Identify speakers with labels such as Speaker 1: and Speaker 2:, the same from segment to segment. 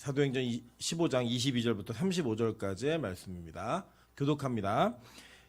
Speaker 1: 사도행전 15장 22절부터 35절까지의 말씀입니다. 교독합니다.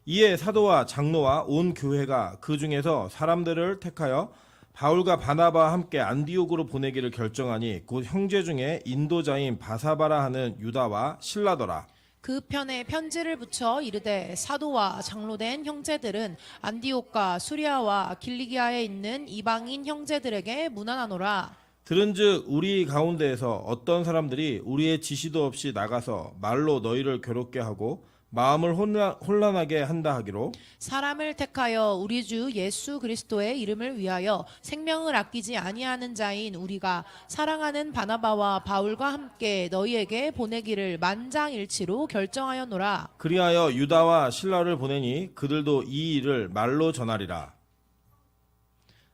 Speaker 1: 이에 사도와 장로와 온 교회가 그 중에서 사람들을 택하여 바울과 바나바와 함께 안디옥으로 보내기를 결정하니 곧 형제 중에 인도자인 바사바라 하는 유다와 실라더라.
Speaker 2: 그 편에 편지를 붙여 이르되 사도와 장로된 형제들은 안디옥과 수리아와 길리기아에 있는 이방인 형제들에게 문안하노라.
Speaker 1: 들은즉 우리 가운데에서 어떤 사람들이 우리의 지시도 없이 나가서 말로 너희를 괴롭게 하고 마음을 혼란하게 한다 하기로
Speaker 2: 사람을 택하여 우리 주 예수 그리스도의 이름을 위하여 생명을 아끼지 아니하는 자인 우리가 사랑하는 바나바와 바울과 함께 너희에게 보내기를 만장일치로 결정하였노라.
Speaker 1: 그리하여 유다와 실라를 보내니 그들도 이 일을 말로 전하리라.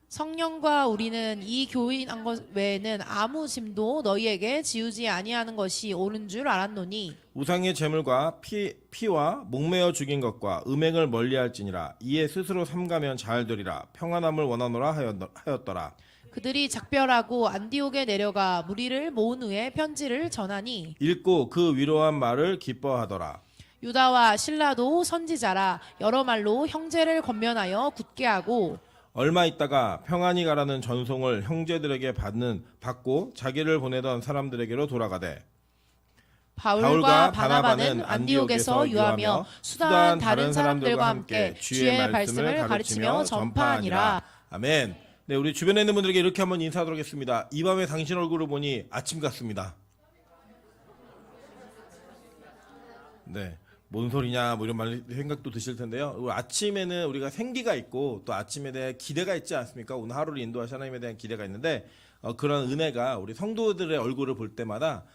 Speaker 2: 성령과 우리는 이 교인한 것 외에는 아무 짐도 너희에게 지우지 아니하는 것이 옳은 줄 알았노니
Speaker 1: 우상의 제물과 피와 목매어 죽인 것과 음행을 멀리할지니라. 이에 스스로 삼가면 잘 되리라. 평안함을 원하노라 하였더라.
Speaker 2: 그들이 작별하고 안디옥에 내려가 무리를 모은 후에 편지를 전하니
Speaker 1: 읽고 그 위로한 말을 기뻐하더라.
Speaker 2: 유다와 실라도 선지자라 여러 말로 형제를 권면하여 굳게 하고
Speaker 1: 얼마 있다가 평안히 가라는 전송을 형제들에게 받고 자기를 보내던 사람들에게로 돌아가되
Speaker 2: 바울과 바나바는 안디옥에서 유하며 수다한 다른 사람들과 함께 주의 말씀을 가르치며 전파하니라.
Speaker 1: 아멘. 네, 우리 주변에 있는 분들에게 이렇게 한번 인사하도록 하겠습니다. 이 밤에 당신 얼굴을 보니 아침 같습니다. 네. 뭔 소리냐 뭐 이런 말 생각도 드실 텐데요. 아침에는 우리가 생기가 있고 또 아침에 대한 기대가 있지 않습니까? 오늘 하루를 인도하신 하나님에 대한 기대가 있는데 그런 은혜가 우리 성도들의 얼굴을 볼 때마다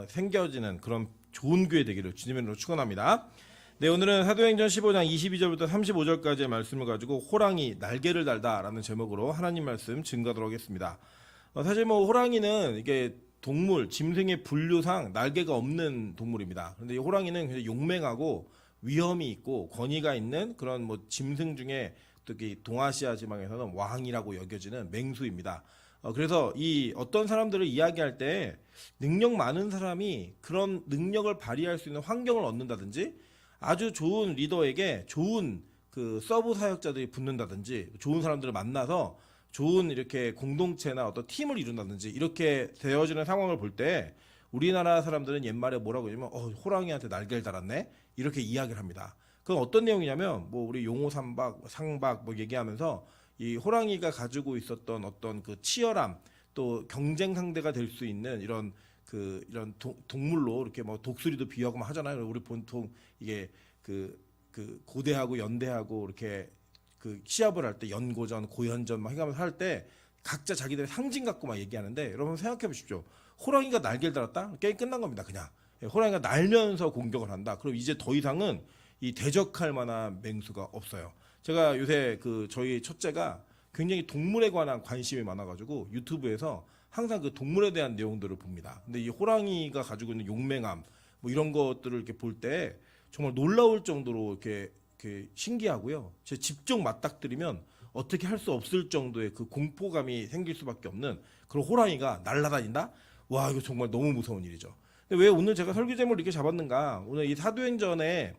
Speaker 1: 생겨지는 그런 좋은 교회 되기를 주님으로 축원합니다. 네, 오늘은 사도행전 15장 22절부터 35절까지의 말씀을 가지고 호랑이 날개를 달다라는 제목으로 하나님 말씀 증거하도록 하겠습니다. 사실 뭐 호랑이는 이게 동물, 짐승의 분류상 날개가 없는 동물입니다. 그런데 이 호랑이는 굉장히 용맹하고 위험이 있고 권위가 있는 그런 뭐 짐승 중에 특히 동아시아 지방에서는 왕이라고 여겨지는 맹수입니다. 그래서 이 어떤 사람들을 이야기할 때 능력 많은 사람이 그런 능력을 발휘할 수 있는 환경을 얻는다든지 아주 좋은 리더에게 좋은 그 서브 사역자들이 붙는다든지 좋은 사람들을 만나서 좋은 이렇게 공동체나 어떤 팀을 이룬다든지 이렇게 되어지는 상황을 볼 때 우리나라 사람들은 옛말에 뭐라고 하냐면 호랑이한테 날개를 달았네 이렇게 이야기를 합니다. 그건 어떤 내용이냐면 뭐 우리 용호 삼박, 상박 뭐 얘기하면서 이 호랑이가 가지고 있었던 어떤 그 치열함 또 경쟁 상대가 될 수 있는 이런 동물로 이렇게 뭐 독수리도 비유하고 막 하잖아요. 우리 보통 이게 그 고대하고 연대하고 이렇게 그 시합을 할 때 연고전, 고연전 막 해가면서 할 때 각자 자기들의 상징 갖고 막 얘기하는데 여러분 생각해 보십시오. 호랑이가 날개를 달았다? 게임 끝난 겁니다. 그냥 호랑이가 날면서 공격을 한다. 그럼 이제 더 이상은 이 대적할 만한 맹수가 없어요. 제가 요새 저희 첫째가 굉장히 동물에 관한 관심이 많아가지고 유튜브에서 항상 그 동물에 대한 내용들을 봅니다. 근데 이 호랑이가 가지고 있는 용맹함 뭐 이런 것들을 이렇게 볼 때 정말 놀라울 정도로 이렇게 신기하고요. 제 직접 맞닥뜨리면 어떻게 할 수 없을 정도의 그 공포감이 생길 수밖에 없는 그런 호랑이가 날아다닌다? 와, 이거 정말 너무 무서운 일이죠. 근데 왜 오늘 제가 설교 제목을 이렇게 잡았는가? 오늘 이 사도행전에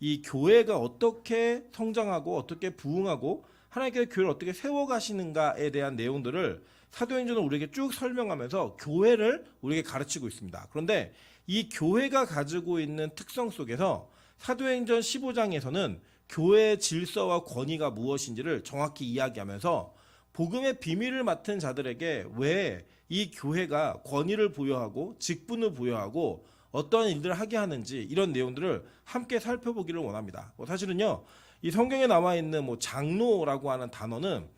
Speaker 1: 이 교회가 어떻게 성장하고 어떻게 부흥하고 하나님께서 교회를 어떻게 세워가시는가에 대한 내용들을 사도행전은 우리에게 쭉 설명하면서 교회를 우리에게 가르치고 있습니다. 그런데 이 교회가 가지고 있는 특성 속에서 사도행전 15장에서는 교회의 질서와 권위가 무엇인지를 정확히 이야기하면서 복음의 비밀을 맡은 자들에게 왜 이 교회가 권위를 부여하고 직분을 부여하고 어떠한 일들을 하게 하는지 이런 내용들을 함께 살펴보기를 원합니다. 사실은요, 이 성경에 나와 있는 뭐 장로라고 하는 단어는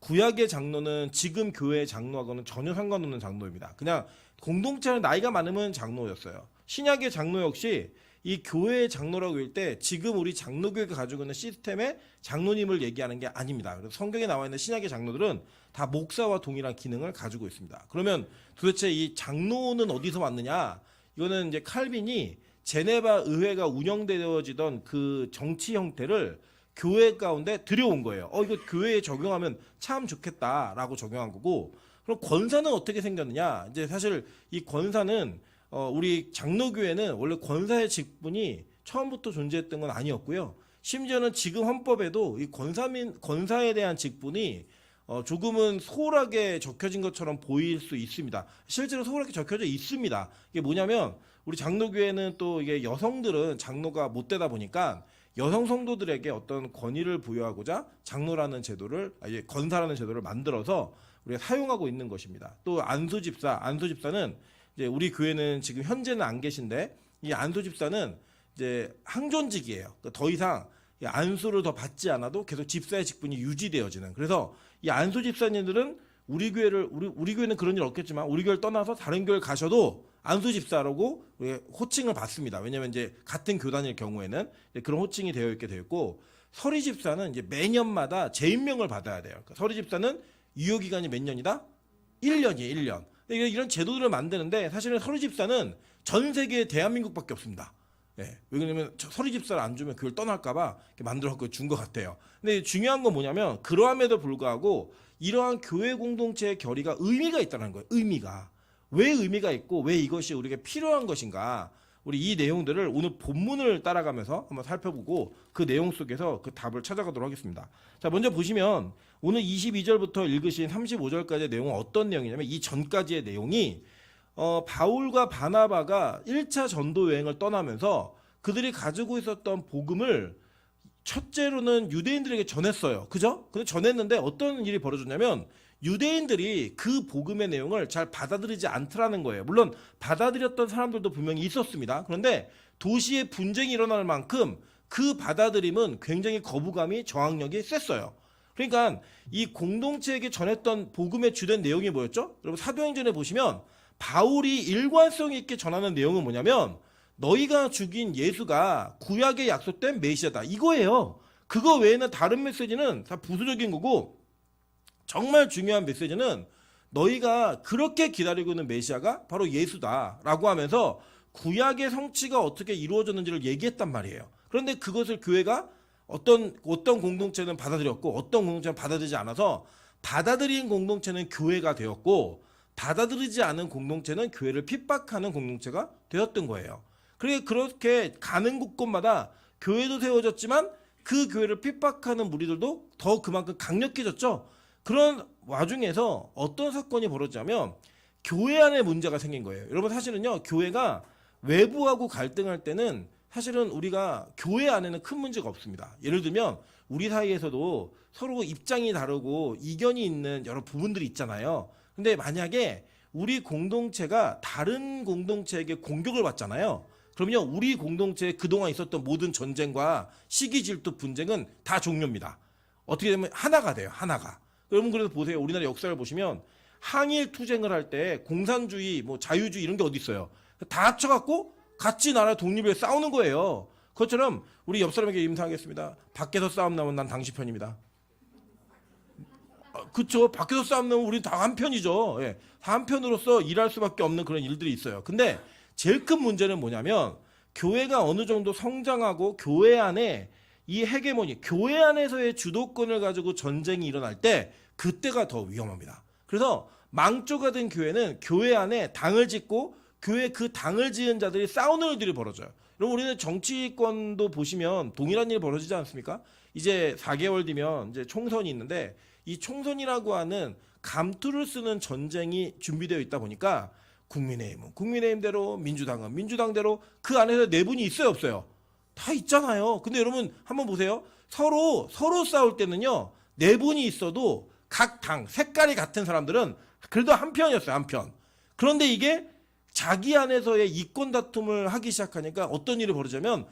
Speaker 1: 구약의 장로는 지금 교회의 장로하고는 전혀 상관없는 장로입니다. 그냥 공동체는 나이가 많으면 장로였어요. 신약의 장로 역시 이 교회의 장로라고 할 때 지금 우리 장로교회가 가지고 있는 시스템의 장로님을 얘기하는 게 아닙니다. 그래서 성경에 나와 있는 신약의 장로들은 다 목사와 동일한 기능을 가지고 있습니다. 그러면 도대체 이 장로는 어디서 왔느냐? 이거는 이제 칼빈이 제네바 의회가 운영되어지던 그 정치 형태를 교회 가운데 들여온 거예요. 이거 교회에 적용하면 참 좋겠다라고 적용한 거고, 그럼 권사는 어떻게 생겼느냐? 이제 사실 이 권사는 우리 장로교회는 원래 권사의 직분이 처음부터 존재했던 건 아니었고요. 심지어는 지금 헌법에도 이 권사에 대한 직분이 조금은 소홀하게 적혀진 것처럼 보일 수 있습니다. 실제로 소홀하게 적혀져 있습니다. 이게 뭐냐면 우리 장로교회는 또 이게 여성들은 장로가 못 되다 보니까 여성 성도들에게 어떤 권위를 부여하고자 장로라는 제도를 권사라는 제도를 만들어서 우리가 사용하고 있는 것입니다. 또 안수집사는 이제 우리 교회는 지금 현재는 안 계신데 이 안수집사는 이제 항존직이에요. 그러니까 더 이상 이 안수를 더 받지 않아도 계속 집사의 직분이 유지되어지는. 그래서 이 안수 집사님들은 우리 교회는 그런 일 없겠지만 우리 교회를 떠나서 다른 교회를 가셔도 안수 집사라고 호칭을 받습니다. 왜냐하면 이제 같은 교단일 경우에는 그런 호칭이 되어 있게 되어 있고, 서리 집사는 이제 매년마다 재임명을 받아야 돼요. 그러니까 서리 집사는 유효 기간이 몇 년이다? 1년이에요, 1년. 이런 제도들을 만드는데 사실은 서리 집사는 전 세계 대한민국밖에 없습니다. 예, 왜냐면 서리 집사를 안 주면 교회를 떠날까봐 만들어갖고 준 것 같아요. 근데 중요한 건 뭐냐면 그러함에도 불구하고 이러한 교회 공동체의 결의가 의미가 있다는 거예요. 왜 의미가 있고 왜 이것이 우리에게 필요한 것인가? 우리 이 내용들을 오늘 본문을 따라가면서 한번 살펴보고 그 내용 속에서 그 답을 찾아가도록 하겠습니다. 자, 먼저 보시면 오늘 22절부터 읽으신 35절까지의 내용은 어떤 내용이냐면 이 전까지의 내용이 바울과 바나바가 1차 전도 여행을 떠나면서 그들이 가지고 있었던 복음을 첫째로는 유대인들에게 전했어요. 그죠? 근데 전했는데 어떤 일이 벌어졌냐면 유대인들이 그 복음의 내용을 잘 받아들이지 않더라는 거예요. 물론 받아들였던 사람들도 분명히 있었습니다. 그런데 도시에 분쟁이 일어날 만큼 그 받아들임은 굉장히 거부감이 저항력이 셌어요. 그러니까 이 공동체에게 전했던 복음의 주된 내용이 뭐였죠? 여러분 사도행전에 보시면 바울이 일관성 있게 전하는 내용은 뭐냐면 너희가 죽인 예수가 구약에 약속된 메시아다, 이거예요. 그거 외에는 다른 메시지는 다 부수적인 거고, 정말 중요한 메시지는 너희가 그렇게 기다리고 있는 메시아가 바로 예수다라고 하면서 구약의 성취가 어떻게 이루어졌는지를 얘기했단 말이에요. 그런데 그것을 교회가 어떤 공동체는 받아들였고 어떤 공동체는 받아들이지 않아서 받아들인 공동체는 교회가 되었고 받아들이지 않은 공동체는 교회를 핍박하는 공동체가 되었던 거예요. 그렇게 가는 곳곳마다 교회도 세워졌지만 그 교회를 핍박하는 무리들도 더 그만큼 강력해졌죠. 그런 와중에서 어떤 사건이 벌어지냐면 교회 안에 문제가 생긴 거예요. 여러분 사실은요, 교회가 외부하고 갈등할 때는 사실은 우리가 교회 안에는 큰 문제가 없습니다. 예를 들면 우리 사이에서도 서로 입장이 다르고 이견이 있는 여러 부분들이 있잖아요. 근데 만약에 우리 공동체가 다른 공동체에게 공격을 받잖아요. 그러면요, 우리 공동체에 그동안 있었던 모든 전쟁과 시기 질투 분쟁은 다 종료입니다. 어떻게 되면 하나가 돼요, 하나가. 여러분 그래서 보세요. 우리나라 역사를 보시면 항일 투쟁을 할 때 공산주의, 자유주의 이런 게 어디 있어요? 다 합쳐갖고 같이 나라 독립에 싸우는 거예요. 그것처럼 우리 옆 사람에게 임상하겠습니다. 밖에서 싸움 나면 난 당신 편입니다. 그쵸? 밖에서 싸움 나면 우리는 다 한편이죠. 예. 다 한편으로서 일할 수밖에 없는 그런 일들이 있어요. 근데 제일 큰 문제는 뭐냐면 교회가 어느 정도 성장하고 교회 안에 이 헤게모니, 교회 안에서의 주도권을 가지고 전쟁이 일어날 때 그때가 더 위험합니다. 그래서 망조가 된 교회는 교회 안에 당을 짓고 교회 그 당을 지은 자들이 싸우는 일들이 벌어져요. 여러분 우리는 정치권도 보시면 동일한 일이 벌어지지 않습니까? 이제 4개월 뒤면 이제 총선이 있는데 이 총선이라고 하는 감투를 쓰는 전쟁이 준비되어 있다 보니까 국민의힘은 국민의힘대로, 민주당은 민주당대로 그 안에서 내분이 있어요, 없어요? 다 있잖아요. 근데 여러분 한번 보세요. 서로 싸울 때는요, 내분이 있어도 각 당 색깔이 같은 사람들은 그래도 한 편이었어요, 한 편. 그런데 이게 자기 안에서의 이권 다툼을 하기 시작하니까 어떤 일이 벌어지냐면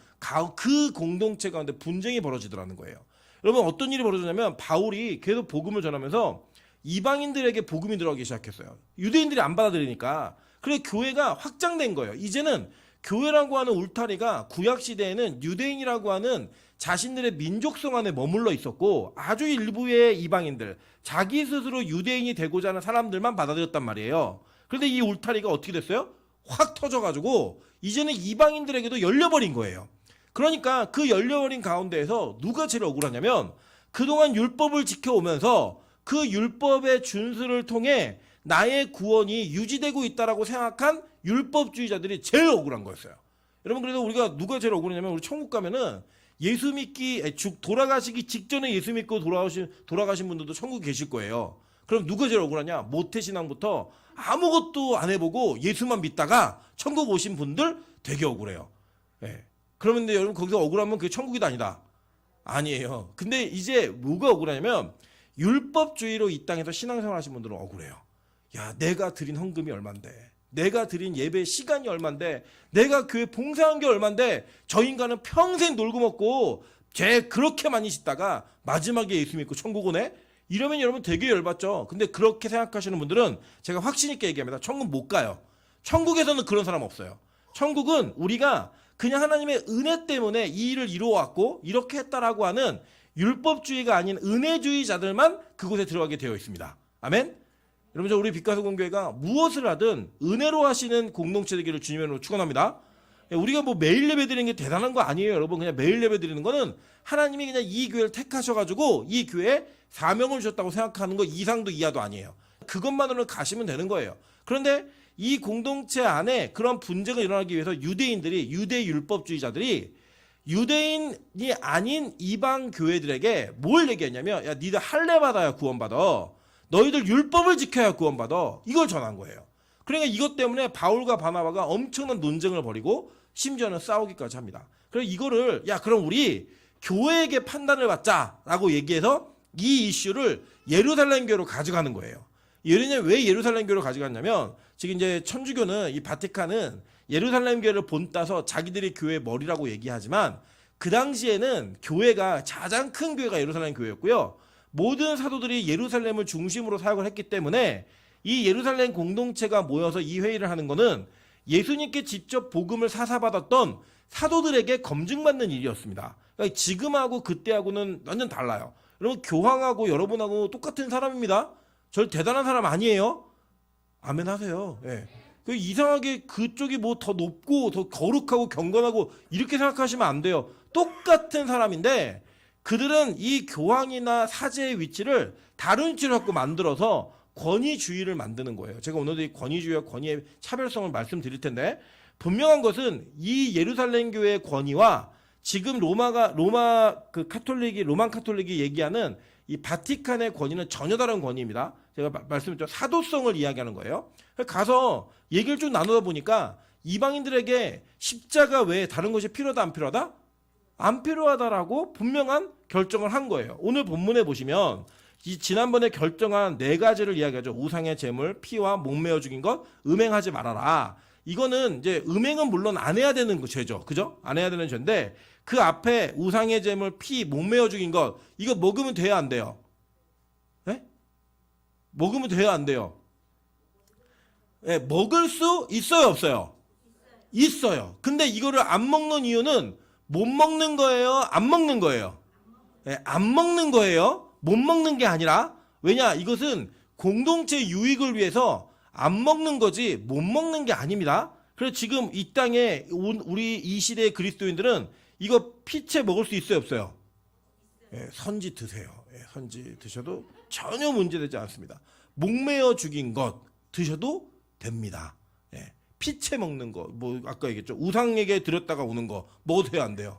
Speaker 1: 그 공동체 가운데 분쟁이 벌어지더라는 거예요. 여러분 어떤 일이 벌어지냐면 바울이 계속 복음을 전하면서 이방인들에게 복음이 들어가기 시작했어요. 유대인들이 안 받아들이니까. 그래 교회가 확장된 거예요. 이제는 교회라고 하는 울타리가 구약 시대에는 유대인이라고 하는 자신들의 민족성 안에 머물러 있었고 아주 일부의 이방인들, 자기 스스로 유대인이 되고자 하는 사람들만 받아들였단 말이에요. 그런데 이 울타리가 어떻게 됐어요? 확 터져가지고 이제는 이방인들에게도 열려버린 거예요. 그러니까 그 열려버린 가운데에서 누가 제일 억울하냐면 그동안 율법을 지켜오면서 그 율법의 준수를 통해 나의 구원이 유지되고 있다라고 생각한 율법주의자들이 제일 억울한 거였어요. 여러분, 그래서 우리가 누가 제일 억울하냐면 우리 천국 가면은 예수 믿기 돌아가시기 직전에 예수 믿고 돌아가신 분들도 천국에 계실 거예요. 그럼 누가 제일 억울하냐? 모태신앙부터 아무것도 안 해보고 예수만 믿다가 천국 오신 분들 되게 억울해요. 예. 그러면 근데 여러분 거기서 억울하면 그게 천국이 아니다. 아니에요. 근데 이제 뭐가 억울하냐면 율법주의로 이 땅에서 신앙생활 하신 분들은 억울해요. 야, 내가 드린 헌금이 얼만데, 내가 드린 예배 시간이 얼만데, 내가 교회 봉사한 게 얼만데, 저 인간은 평생 놀고 먹고 죄 그렇게 많이 짓다가 마지막에 예수 믿고 천국 오네? 이러면 여러분 되게 열받죠. 근데 그렇게 생각하시는 분들은 제가 확신 있게 얘기합니다. 천국 못 가요. 천국에서는 그런 사람 없어요. 천국은 우리가 그냥 하나님의 은혜 때문에 이 일을 이루어왔고 이렇게 했다라고 하는 율법주의가 아닌 은혜주의자들만 그곳에 들어가게 되어 있습니다. 아멘? 여러분, 우리 빛가서 공교회가 무엇을 하든 은혜로 하시는 공동체 되기를 주님의 이름으로 축원합니다. 우리가 뭐 매일 예배 드리는 게 대단한 거 아니에요, 여러분. 그냥 매일 예배 드리는 거는 하나님이 그냥 이 교회를 택하셔가지고 이 교회에 사명을 주셨다고 생각하는 거 이상도 이하도 아니에요. 그것만으로 가시면 되는 거예요. 그런데 이 공동체 안에 그런 분쟁을 일어나기 위해서 유대인들이, 유대 율법주의자들이 유대인이 아닌 이방 교회들에게 뭘 얘기했냐면, 야, 니들 할례 받아야 구원받아. 너희들 율법을 지켜야 구원받아. 이걸 전한 거예요. 그러니까 이것 때문에 바울과 바나바가 엄청난 논쟁을 벌이고 심지어는 싸우기까지 합니다. 그래서 이거를, 야, 그럼 우리 교회에게 판단을 받자라고 얘기해서 이 이슈를 예루살렘 교회로 가져가는 거예요. 왜 예루살렘 교회로 가져갔냐면, 지금 이제 천주교는, 이 바티칸은 예루살렘 교회를 본따서 자기들이 교회의 머리라고 얘기하지만, 그 당시에는 교회가 가장 큰 교회가 예루살렘 교회였고요. 모든 사도들이 예루살렘을 중심으로 사역을 했기 때문에 이 예루살렘 공동체가 모여서 이 회의를 하는 거는 예수님께 직접 복음을 사사받았던 사도들에게 검증받는 일이었습니다. 그러니까 지금하고 그때하고는 완전 달라요. 여러분, 교황하고 여러분하고 똑같은 사람입니다. 저 대단한 사람 아니에요. 아멘 하세요. 예. 이상하게 그쪽이 뭐 더 높고 더 거룩하고 경건하고 이렇게 생각하시면 안 돼요. 똑같은 사람인데 그들은 이 교황이나 사제의 위치를 다른 위치로 갖고 만들어서 권위주의를 만드는 거예요. 제가 오늘도 이 권위주의와 권위의 차별성을 말씀드릴 텐데, 분명한 것은 이 예루살렘 교회의 권위와 지금 로만 카톨릭이 얘기하는 이 바티칸의 권위는 전혀 다른 권위입니다. 제가 말씀드렸죠. 사도성을 이야기하는 거예요. 가서 얘기를 쭉 나누다 보니까 이방인들에게 십자가 외에 다른 것이 필요하다, 안 필요하다? 안 필요하다라고 분명한 결정을 한 거예요. 오늘 본문에 보시면 지난번에 결정한 4가지를 이야기하죠. 우상의 제물, 피와 목매어 죽인 것, 음행하지 말아라. 이거는 이제 음행은 물론 안 해야 되는 죄죠. 그죠? 안 해야 되는 죄인데 그 앞에 우상의 제물, 피, 목매어 죽인 것, 이거 먹으면 돼야 안 돼요? 네? 먹으면 돼야 안 돼요? 네, 먹을 수 있어요, 없어요? 있어요. 근데 이거를 안 먹는 이유는 못 먹는 거예요? 안 먹는 거예요? 네, 안 먹는 거예요? 못 먹는 게 아니라, 왜냐, 이것은 공동체 유익을 위해서 안 먹는 거지 못 먹는 게 아닙니다. 그래서 지금 이 땅에 우리 이 시대의 그리스도인들은 이거 피채 먹을 수 있어요, 없어요? 예, 선지 드세요. 예, 선지 드셔도 전혀 문제되지 않습니다. 목매어 죽인 것 드셔도 됩니다. 예, 피채 먹는 거, 뭐 아까 얘기했죠. 우상에게 드렸다가 오는 거 먹어도 돼요, 안 돼요?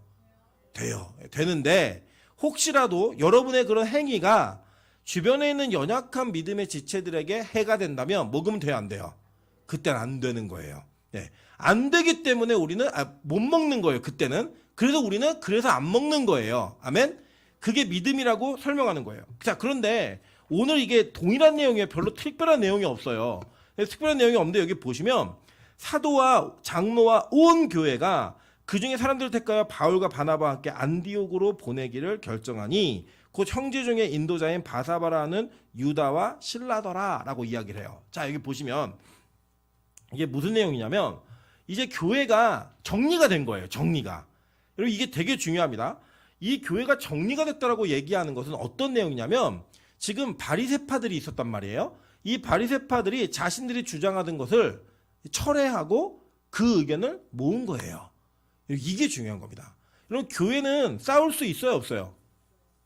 Speaker 1: 돼요. 예, 되는데 혹시라도 여러분의 그런 행위가 주변에 있는 연약한 믿음의 지체들에게 해가 된다면 먹으면 돼요, 안 돼요? 그때는 안 되는 거예요. 네. 안 되기 때문에 우리는 못 먹는 거예요, 그때는. 그래서 우리는 그래서 안 먹는 거예요. 아멘? 그게 믿음이라고 설명하는 거예요. 자, 그런데 오늘 이게 동일한 내용이에요. 별로 특별한 내용이 없어요. 특별한 내용이 없는데 여기 보시면 사도와 장로와 온 교회가 그중에 사람들을 택하여 바울과 바나바와 함께 안디옥으로 보내기를 결정하니 곧 형제 중에 인도자인 바사바라는 유다와 실라더라라고 이야기를 해요. 자, 여기 보시면 이게 무슨 내용이냐면 이제 교회가 정리가 된 거예요. 정리가. 여러분, 이게 되게 중요합니다. 이 교회가 정리가 됐다라고 얘기하는 것은 어떤 내용이냐면 지금 바리새파들이 있었단 말이에요. 이 바리새파들이 자신들이 주장하던 것을 철회하고 그 의견을 모은 거예요. 이게 중요한 겁니다. 여러분, 교회는 싸울 수 있어요, 없어요?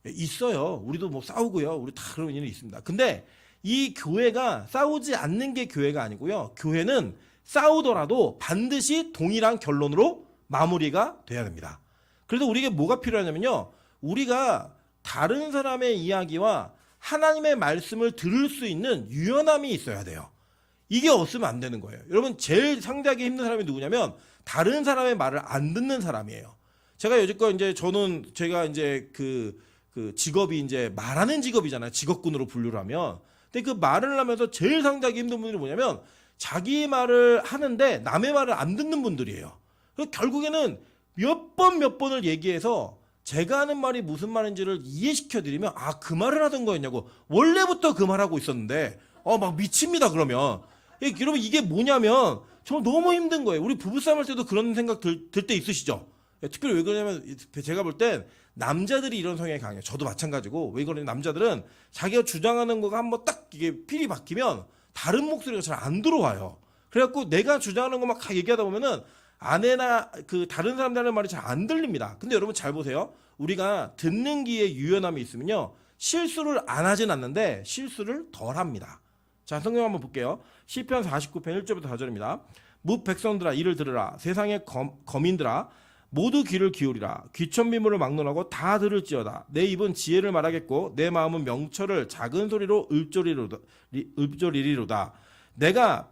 Speaker 1: 있어요. 우리도 뭐 싸우고요. 우리 다 그런 일이 있습니다. 근데 이 교회가 싸우지 않는 게 교회가 아니고요. 교회는 싸우더라도 반드시 동일한 결론으로 마무리가 돼야 됩니다. 그래서 우리에게 뭐가 필요하냐면요. 우리가 다른 사람의 이야기와 하나님의 말씀을 들을 수 있는 유연함이 있어야 돼요. 이게 없으면 안 되는 거예요. 여러분 제일 상대하기 힘든 사람이 누구냐면 다른 사람의 말을 안 듣는 사람이에요. 제가 여지껏 이제 제가 이제 그 직업이 이제 말하는 직업이잖아요. 직업군으로 분류를 하면. 근데 그 말을 하면서 제일 상대하기 힘든 분들이 뭐냐면 자기 말을 하는데 남의 말을 안 듣는 분들이에요. 결국에는 몇 번을 얘기해서 제가 하는 말이 무슨 말인지를 이해시켜 드리면 아, 그 말을 하던 거였냐고. 원래부터 그 말하고 있었는데 막 미칩니다. 그러면 여러분 이게 뭐냐면 정말 너무 힘든 거예요. 우리 부부싸움 할 때도 그런 생각 들 때 있으시죠? 특별히 왜 그러냐면 제가 볼 땐 남자들이 이런 성향이 강해요. 저도 마찬가지고. 왜 그러냐면 남자들은 자기가 주장하는 거가 한번 딱 이게 필이 박히면 다른 목소리가 잘 안 들어와요. 그래갖고 내가 주장하는 거 막 얘기하다 보면은 아내나 그 다른 사람들 하는 말이 잘 안 들립니다. 근데 여러분 잘 보세요. 우리가 듣는 귀에 유연함이 있으면요. 실수를 안 하진 않는데 실수를 덜 합니다. 자, 성경 한번 볼게요. 시편 49편 1절부터 4절입니다. 뭇 백성들아 이를 들으라. 세상의 거민들아 모두 귀를 기울이라. 귀천비물을 막론하고 다 들을지어다. 내 입은 지혜를 말하겠고 내 마음은 명철을 작은 소리로 읊조리리로다. 내가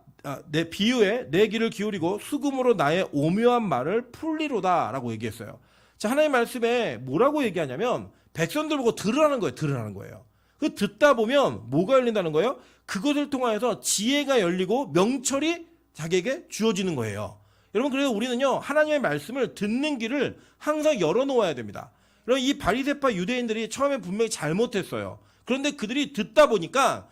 Speaker 1: 내 비유에 내 귀를 기울이고 수금으로 나의 오묘한 말을 풀리로다 라고 얘기했어요. 자, 하나님의 말씀에 뭐라고 얘기하냐면 백성들 보고 들으라는 거예요. 들으라는 거예요. 그 듣다 보면 뭐가 열린다는 거예요? 그것을 통하여서 지혜가 열리고 명철이 자기에게 주어지는 거예요. 여러분 그래서 우리는요 하나님의 말씀을 듣는 길을 항상 열어놓아야 됩니다. 여러분 이 바리새파 유대인들이 처음에 분명히 잘못했어요. 그런데 그들이 듣다 보니까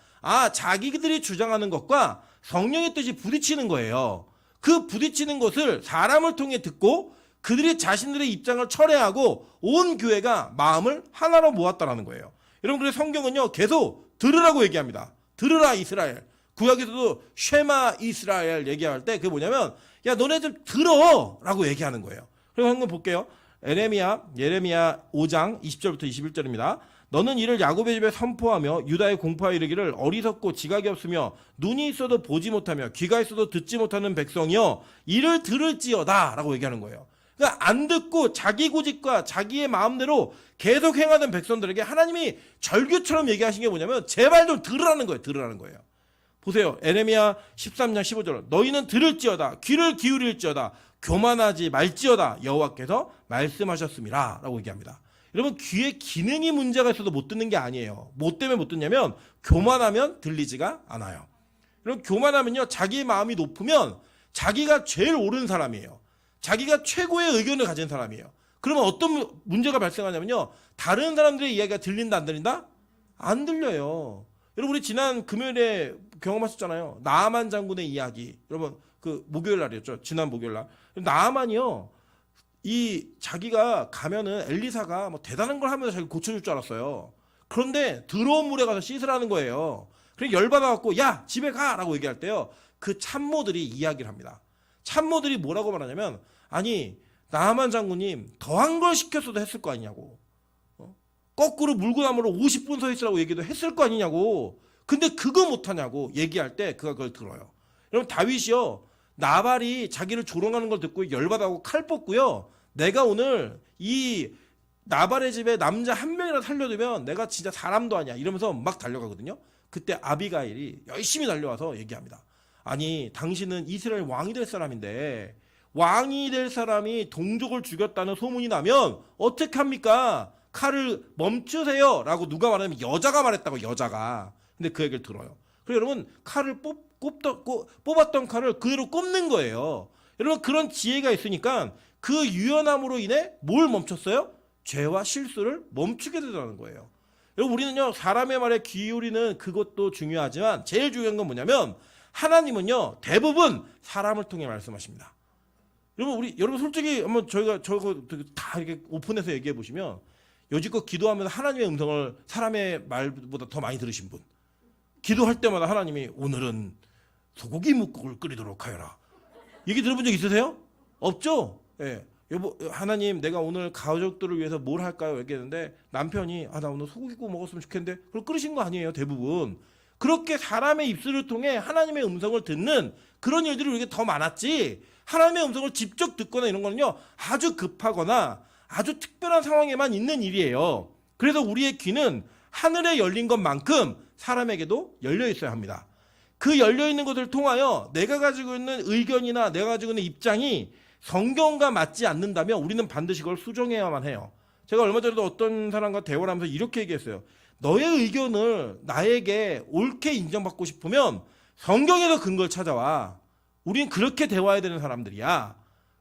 Speaker 1: 자기들이 주장하는 것과 성령의 뜻이 부딪히는 거예요. 그 부딪히는 것을 사람을 통해 듣고 그들이 자신들의 입장을 철회하고 온 교회가 마음을 하나로 모았다라는 거예요. 여러분 그래서 성경은요 계속 들으라고 얘기합니다. 들으라 이스라엘. 구약에서도 쉐마 이스라엘 얘기할 때 그게 뭐냐면 야 너네들 들어 라고 얘기하는 거예요. 그리고 한번 볼게요. 예레미야 5장 20절부터 21절입니다. 너는 이를 야곱의 집에 선포하며 유다에 공포하여 이르기를 어리석고 지각이 없으며 눈이 있어도 보지 못하며 귀가 있어도 듣지 못하는 백성이여 이를 들을지어다 라고 얘기하는 거예요. 그러니까 안 듣고 자기 고집과 자기의 마음대로 계속 행하는 백성들에게 하나님이 절규처럼 얘기하신 게 뭐냐면 제발 좀 들으라는 거예요. 들으라는 거예요. 보세요. 에레미야 13장 15절. 너희는 들을지어다. 귀를 기울일지어다. 교만하지 말지어다. 여호와께서 말씀하셨습니다. 라고 얘기합니다. 여러분 귀에 기능이 문제가 있어도 못 듣는 게 아니에요. 뭐 때문에 못 듣냐면 교만하면 들리지가 않아요. 여러분 교만하면요. 자기의 마음이 높으면 자기가 제일 옳은 사람이에요. 자기가 최고의 의견을 가진 사람이에요. 그러면 어떤 문제가 발생하냐면요. 다른 사람들의 이야기가 들린다 안 들린다? 안 들려요. 여러분 우리 지난 금요일에 경험하셨잖아요. 나아만 장군의 이야기. 여러분 그 목요일 날이었죠. 지난 목요일 날. 나아만이요. 이 자기가 가면은 엘리사가 뭐 대단한 걸 하면서 자기 고쳐줄 줄 알았어요. 그런데 더러운 물에 가서 씻으라는 거예요. 그래서 열받아갖고 야 집에 가라고 얘기할 때요. 그 참모들이 이야기를 합니다. 참모들이 뭐라고 말하냐면 아니 나아만 장군님 더한 걸 시켰어도 했을 거 아니냐고. 거꾸로 물구나무로 50분 서 있으라고 얘기도 했을 거 아니냐고. 근데 그거 못하냐고 얘기할 때 그가 그걸 들어요. 여러분 다윗이요. 나발이 자기를 조롱하는 걸 듣고 열받아하고 칼 뽑고요. 내가 오늘 이 나발의 집에 남자 한 명이라도 살려두면 내가 진짜 사람도 아니야 이러면서 막 달려가거든요. 그때 아비가일이 열심히 달려와서 얘기합니다. 아니 당신은 이스라엘 왕이 될 사람인데 왕이 될 사람이 동족을 죽였다는 소문이 나면 어떻게 합니까? 칼을 멈추세요 라고 누가 말하면 여자가 말했다고. 여자가. 근데 그 얘기를 들어요. 그래서 여러분 칼을 뽑았던 칼을 그대로 꼽는 거예요. 여러분 그런 지혜가 있으니까 그 유연함으로 인해 뭘 멈췄어요? 죄와 실수를 멈추게 되더라는 거예요. 여러분 우리는요 사람의 말에 귀 기울이는 그것도 중요하지만 제일 중요한 건 뭐냐면 하나님은요 대부분 사람을 통해 말씀하십니다. 여러분 솔직히 한번 저거 다 이렇게 오픈해서 얘기해 보시면 여지껏 기도하면서 하나님의 음성을 사람의 말보다 더 많이 들으신 분, 기도할 때마다 하나님이 오늘은 소고기 묵국을 끓이도록 하여라 얘기 들어본 적 있으세요? 없죠? 예. 여보 하나님 내가 오늘 가족들을 위해서 뭘 할까요? 얘기했는데 남편이 나 오늘 소고기 구워 먹었으면 좋겠는데 그걸 끓이신 거 아니에요. 대부분 그렇게 사람의 입술을 통해 하나님의 음성을 듣는 그런 일들이 우리에게 더 많았지, 하나님의 음성을 직접 듣거나 이런 거는요 아주 급하거나 아주 특별한 상황에만 있는 일이에요. 그래서 우리의 귀는 하늘에 열린 것만큼 사람에게도 열려 있어야 합니다. 그 열려 있는 것을 통하여 내가 가지고 있는 의견이나 내가 가지고 있는 입장이 성경과 맞지 않는다면 우리는 반드시 그걸 수정해야만 해요. 제가 얼마 전에도 어떤 사람과 대화를 하면서 이렇게 얘기했어요. 너의 의견을 나에게 옳게 인정받고 싶으면 성경에서 근거를 찾아와. 우린 그렇게 대화해야 되는 사람들이야.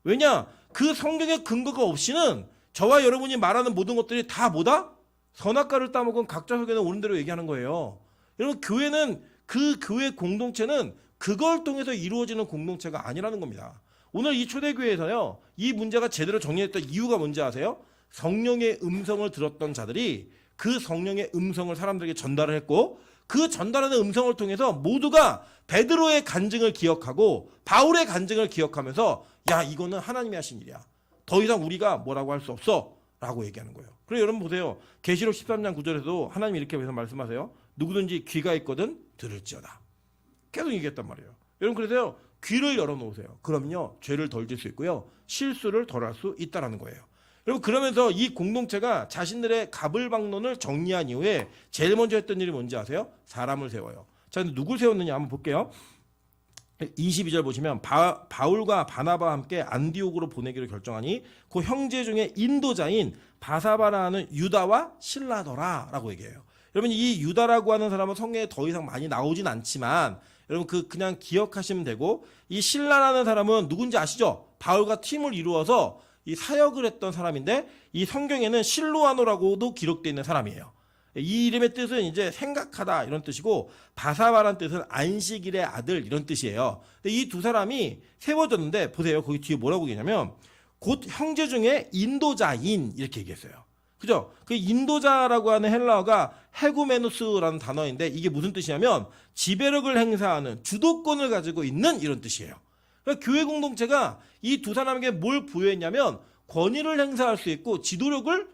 Speaker 1: 왜냐? 그 성경의 근거가 없이는 저와 여러분이 말하는 모든 것들이 다 뭐다? 선악과를 따먹은 각자 속에는 옳은 대로 얘기하는 거예요. 여러분, 교회는, 그 교회 공동체는 그걸 통해서 이루어지는 공동체가 아니라는 겁니다. 오늘 이 초대교회에서요, 이 문제가 제대로 정리했던 이유가 뭔지 아세요? 성령의 음성을 들었던 자들이 그 성령의 음성을 사람들에게 전달을 했고, 그 전달하는 음성을 통해서 모두가 베드로의 간증을 기억하고 바울의 간증을 기억하면서 야, 이거는 하나님이 하신 일이야. 더 이상 우리가 뭐라고 할 수 없어 라고 얘기하는 거예요. 그래서 여러분 보세요. 계시록 13장 9절에도 하나님이 이렇게 말씀하세요. 누구든지 귀가 있거든 들을지어다. 계속 얘기했단 말이에요. 여러분, 그래서요, 귀를 열어놓으세요. 그럼요, 죄를 덜 질 수 있고요, 실수를 덜 할 수 있다는 거예요. 여러분, 그러면서 이 공동체가 자신들의 가불방론을 정리한 이후에 제일 먼저 했던 일이 뭔지 아세요? 사람을 세워요. 자, 근데 누굴 세웠느냐 한번 볼게요. 22절 보시면 바울과 바나바와 함께 안디옥으로 보내기로 결정하니 그 형제 중에 인도자인 바사바라 하는 유다와 실라더라 라고 얘기해요. 여러분, 이 유다라고 하는 사람은 성경에 더 이상 많이 나오진 않지만 여러분 그냥 기억하시면 되고, 이 실라라는 사람은 누군지 아시죠? 바울과 팀을 이루어서 이 사역을 했던 사람인데 이 성경에는 실로아노라고도 기록되어 있는 사람이에요. 이 이름의 뜻은 이제 생각하다 이런 뜻이고, 바사바라는 뜻은 안식일의 아들 이런 뜻이에요. 이 두 사람이 세워졌는데 보세요. 거기 뒤에 뭐라고 얘기하냐면 곧 형제 중에 인도자인 이렇게 얘기했어요. 그죠? 그 인도자라고 하는 헬라어가 헤구메누스라는 단어인데 이게 무슨 뜻이냐면 지배력을 행사하는, 주도권을 가지고 있는 이런 뜻이에요. 그러니까 교회 공동체가 이 두 사람에게 뭘 부여했냐면 권위를 행사할 수 있고 지도력을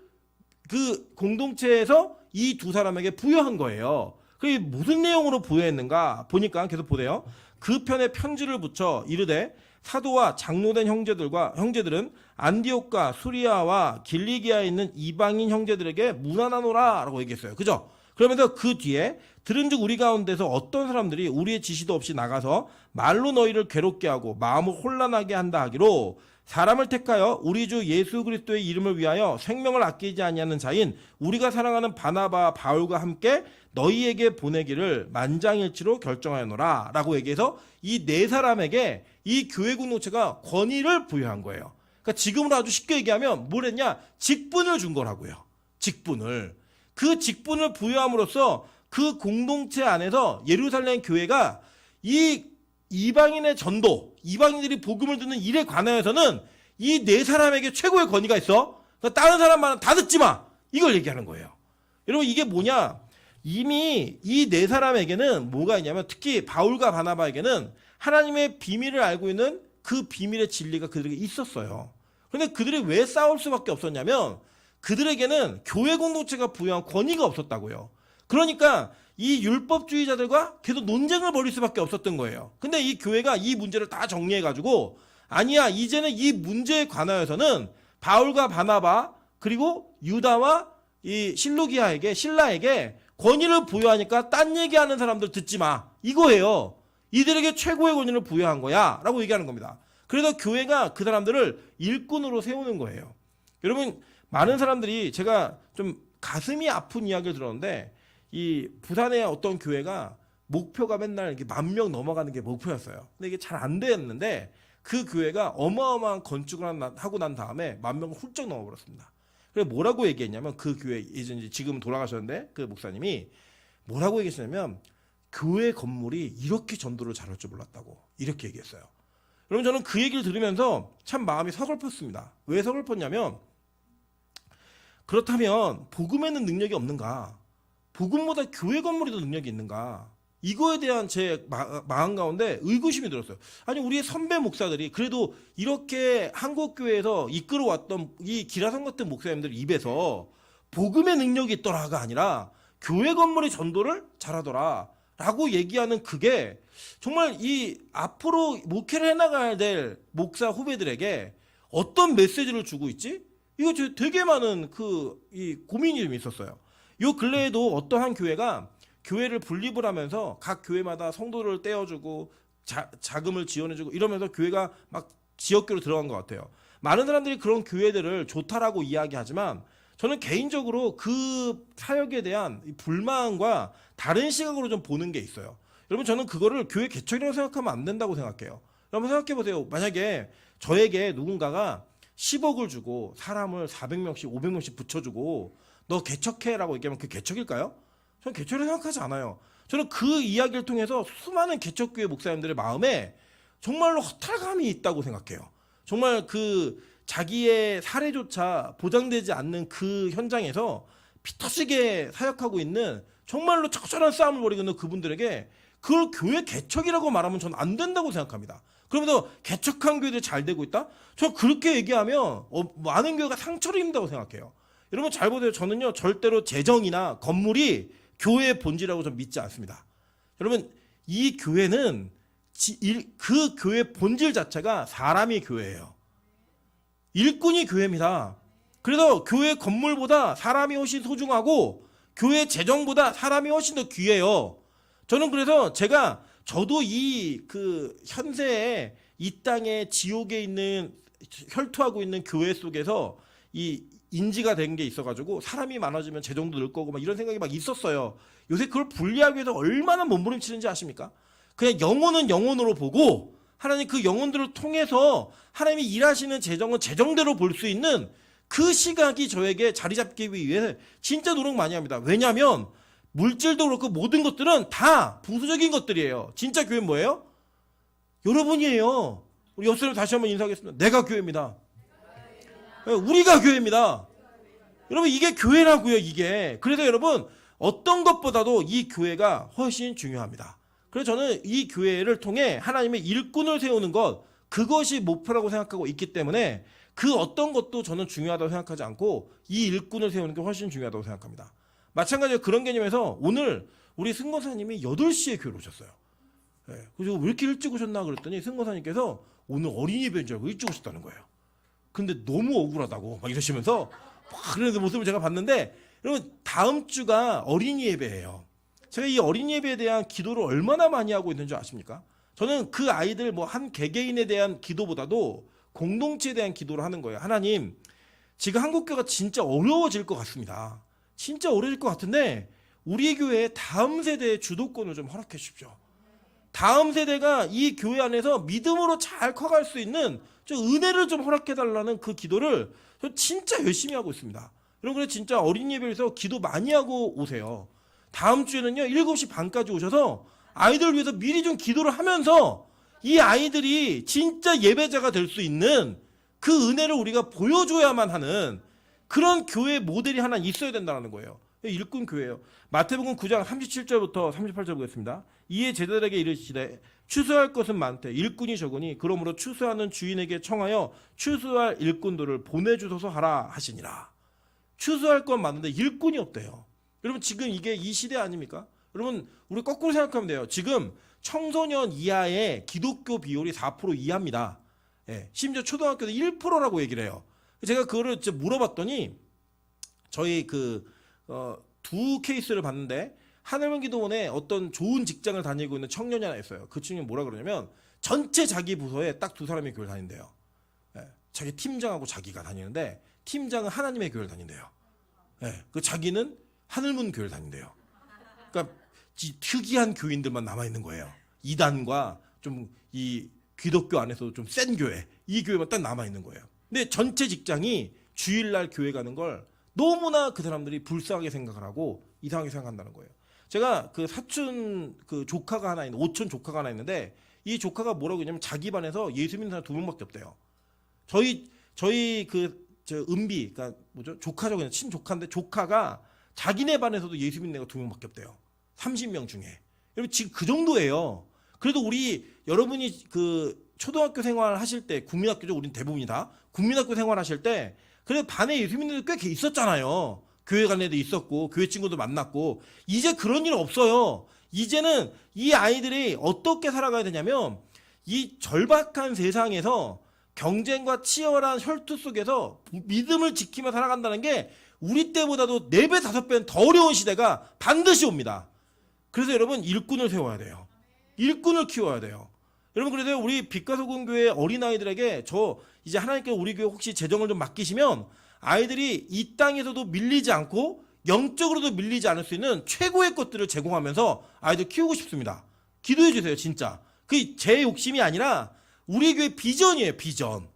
Speaker 1: 그 공동체에서 이 두 사람에게 부여한 거예요. 그게 무슨 내용으로 부여했는가 보니까 계속 보세요. 그 편에 편지를 붙여 이르되 사도와 장로된 형제들은 안디옥과 수리아와 길리기아에 있는 이방인 형제들에게 문안하노라 라고 얘기했어요. 그죠? 그러면서 그 뒤에 들은즉 우리 가운데서 어떤 사람들이 우리의 지시도 없이 나가서 말로 너희를 괴롭게 하고 마음을 혼란하게 한다 하기로 사람을 택하여 우리 주 예수 그리스도의 이름을 위하여 생명을 아끼지 아니하는 자인 우리가 사랑하는 바나바 바울과 함께 너희에게 보내기를 만장일치로 결정하였노라 라고 얘기해서 이 네 사람에게 이 교회 공동체가 권위를 부여한 거예요. 그러니까 지금으로 아주 쉽게 얘기하면 뭘 했냐? 직분을 준 거라고요. 직분을. 그 직분을 부여함으로써 그 공동체 안에서 예루살렘 교회가 이 이방인의 전도, 이방인들이 복음을 듣는 일에 관하여서는 이 네 사람에게 최고의 권위가 있어. 그러니까 다른 사람 말은 다 듣지 마. 이걸 얘기하는 거예요. 여러분, 이게 뭐냐? 이미 이 네 사람에게는 뭐가 있냐면 특히 바울과 바나바에게는 하나님의 비밀을 알고 있는 그 비밀의 진리가 그들에게 있었어요. 그런데 그들이 왜 싸울 수밖에 없었냐면 그들에게는 교회 공동체가 부여한 권위가 없었다고요. 그러니까 이 율법주의자들과 계속 논쟁을 벌일 수밖에 없었던 거예요. 근데 이 교회가 이 문제를 다 정리해가지고 아니야, 이제는 이 문제에 관하여서는 바울과 바나바 그리고 유다와 이 신라에게 권위를 부여하니까 딴 얘기하는 사람들 듣지 마. 이거예요. 이들에게 최고의 권위를 부여한 거야 라고 얘기하는 겁니다. 그래서 교회가 그 사람들을 일꾼으로 세우는 거예요. 여러분, 많은 사람들이 제가 좀 가슴이 아픈 이야기를 들었는데 이 부산의 어떤 교회가 목표가 맨날 이렇게 10,000명 넘어가는 게 목표였어요. 근데 이게 잘 안 됐는데 그 교회가 어마어마한 건축을 하고 난 다음에 10,000명을 훌쩍 넘어버렸습니다. 그래서 뭐라고 얘기했냐면 그 교회 예전에 지금 돌아가셨는데 그 목사님이 뭐라고 얘기했냐면 교회 건물이 이렇게 전도를 잘할 줄 몰랐다고 이렇게 얘기했어요. 여러분, 저는 그 얘기를 들으면서 참 마음이 서글펐습니다. 왜 서글펐냐면 그렇다면 복음에는 능력이 없는가? 복음보다 교회 건물이 더 능력이 있는가? 이거에 대한 제 마음 가운데 의구심이 들었어요. 아니, 우리의 선배 목사들이 그래도 이렇게 한국교회에서 이끌어왔던 이 기라성 같은 목사님들 입에서 복음의 능력이 있더라가 아니라 교회 건물이 전도를 잘하더라. 라고 얘기하는 그게 정말 이 앞으로 목회를 해나가야 될 목사 후배들에게 어떤 메시지를 주고 있지? 이거 되게 많은 이 고민이 좀 있었어요. 요 근래에도 어떤 한 교회가 교회를 분립을 하면서 각 교회마다 성도를 떼어주고 자금을 지원해주고 이러면서 교회가 막 지역교로 들어간 것 같아요. 많은 사람들이 그런 교회들을 좋다라고 이야기하지만 저는 개인적으로 그 사역에 대한 이 불만과 다른 시각으로 좀 보는 게 있어요. 여러분 저는 그거를 교회 개척이라고 생각하면 안 된다고 생각해요. 여러분 생각해 보세요. 만약에 저에게 누군가가 10억을 주고 사람을 400명씩 500명씩 붙여주고 너 개척해라고 얘기하면 그 개척일까요? 저는 개척이라고 생각하지 않아요. 저는 그 이야기를 통해서 수많은 개척교회 목사님들의 마음에 정말로 허탈감이 있다고 생각해요. 정말 그 자기의 사례조차 보장되지 않는 그 현장에서 피터지게 사역하고 있는 정말로 처절한 싸움을 벌이고 있는 그분들에게 그걸 교회 개척이라고 말하면 저는 안 된다고 생각합니다. 그러면서 개척한 교회들이 잘 되고 있다? 저 그렇게 얘기하면 많은 교회가 상처를 입는다고 생각해요. 여러분 잘 보세요. 저는요 절대로 재정이나 건물이 교회의 본질이라고 좀 믿지 않습니다. 여러분 이 교회는 그 교회 본질 자체가 사람이 교회예요. 일꾼이 교회입니다. 그래서 교회 건물보다 사람이 훨씬 소중하고 교회 재정보다 사람이 훨씬 더 귀해요. 저는 그래서 저도 이 현세에 이 땅에 지옥에 있는 혈투하고 있는 교회 속에서 이 인지가 된 게 있어가지고 사람이 많아지면 재정도 늘 거고 막 이런 생각이 막 있었어요. 요새 그걸 분리하기 위해서 얼마나 몸부림치는지 아십니까? 그냥 영혼은 영혼으로 보고 하나님 그 영혼들을 통해서 하나님이 일하시는 재정은 재정대로 볼 수 있는 그 시각이 저에게 자리 잡기 위해 진짜 노력 많이 합니다. 왜냐하면 물질도 그렇고 모든 것들은 다 부수적인 것들이에요. 진짜 교회는 뭐예요? 여러분이에요. 우리 옆 사람 다시 한번 인사하겠습니다. 내가 교회입니다. 우리가 교회입니다. 여러분 이게 교회라고요. 이게. 그래서 여러분 어떤 것보다도 이 교회가 훨씬 중요합니다. 그래서 저는 이 교회를 통해 하나님의 일꾼을 세우는 것 그것이 목표라고 생각하고 있기 때문에 그 어떤 것도 저는 중요하다고 생각하지 않고 이 일꾼을 세우는 게 훨씬 중요하다고 생각합니다. 마찬가지로 그런 개념에서 오늘 우리 승권사님이 8시에 교회로 오셨어요. 그래서 왜 이렇게 일찍 오셨나 그랬더니 승권사님께서 오늘 어린이 예배인 줄 알고 일찍 오셨다는 거예요. 근데 너무 억울하다고 막 이러시면서 막 그런 모습을 제가 봤는데 여러분 다음 주가 어린이 예배예요. 제가 이 어린이 예배에 대한 기도를 얼마나 많이 하고 있는 줄 아십니까? 저는 그 아이들 한 개개인에 대한 기도보다도 공동체에 대한 기도를 하는 거예요. 하나님 지금 한국교회가 진짜 어려워질 것 같습니다. 진짜 어려워질 것 같은데 우리 교회의 다음 세대의 주도권을 좀 허락해 주십시오. 다음 세대가 이 교회 안에서 믿음으로 잘 커갈 수 있는 좀 은혜를 좀 허락해달라는 그 기도를 저 진짜 열심히 하고 있습니다. 여러분 그래서 진짜 어린이 예배에서 기도 많이 하고 오세요. 다음 주에는요 7시 반까지 오셔서 아이들 위해서 미리 좀 기도를 하면서 이 아이들이 진짜 예배자가 될 수 있는 그 은혜를 우리가 보여줘야만 하는 그런 교회 모델이 하나 있어야 된다는 거예요. 일꾼 교회예요. 마태복음 9장 37절부터 38절 보겠습니다. 이에 제자들에게 이르시되 추수할 것은 많되 일꾼이 적으니 그러므로 추수하는 주인에게 청하여 추수할 일꾼들을 보내주소서 하라 하시니라. 추수할 건 많은데 일꾼이 없대요. 여러분 지금 이게 이 시대 아닙니까? 여러분 우리 거꾸로 생각하면 돼요. 지금 청소년 이하의 기독교 비율이 4% 이하입니다. 심지어 초등학교도 1%라고 얘기를 해요. 제가 그거를 물어봤더니 저희 두 케이스를 봤는데 하늘문 기도원에 어떤 좋은 직장을 다니고 있는 청년이 하나 있어요. 그 친구는 뭐라 그러냐면 전체 자기 부서에 딱 2사람이 교회를 다닌대요. 자기 팀장하고 자기가 다니는데 팀장은 하나님의 교회를 다닌대요. 그 자기는 하늘문 교회를 다닌대요. 그러니까 특이한 교인들만 남아있는 거예요. 이단과 좀 이 기독교 안에서도 좀 센 교회, 이 교회만 딱 남아있는 거예요. 근데 전체 직장이 주일날 교회 가는 걸 너무나 그 사람들이 불쌍하게 생각을 하고 이상하게 생각한다는 거예요. 제가 그 사촌 조카가 하나 있는, 오촌 조카가 하나 있는데 이 조카가 뭐라고 했냐면 자기 반에서 예수 믿는 사람 2명밖에 없대요. 저희 은비, 그러니까 조카죠. 그냥 친조카인데 조카가 자기네 반에서도 예수 믿는 애가 2명밖에 없대요. 30명 중에. 여러분 지금 그 정도예요. 그래도 여러분이 초등학교 생활 하실 때, 국민학교죠. 우린 대부분이 다. 국민학교 생활 하실 때, 그래도 반에 예수 믿는 애들 꽤 있었잖아요. 교회 간 애도 있었고, 교회 친구도 만났고, 이제 그런 일 없어요. 이제는 이 아이들이 어떻게 살아가야 되냐면 이 절박한 세상에서 경쟁과 치열한 혈투 속에서 믿음을 지키며 살아간다는 게 우리 때보다도 4배, 5배는 더 어려운 시대가 반드시 옵니다. 그래서 여러분 일꾼을 세워야 돼요. 일꾼을 키워야 돼요. 여러분 그래서 우리 빛과 소금 교회 어린아이들에게 저 이제 하나님께서 우리 교회 혹시 재정을 좀 맡기시면 아이들이 이 땅에서도 밀리지 않고 영적으로도 밀리지 않을 수 있는 최고의 것들을 제공하면서 아이들 키우고 싶습니다. 기도해 주세요, 진짜. 그게 제 욕심이 아니라 우리 교회 비전이에요, 비전.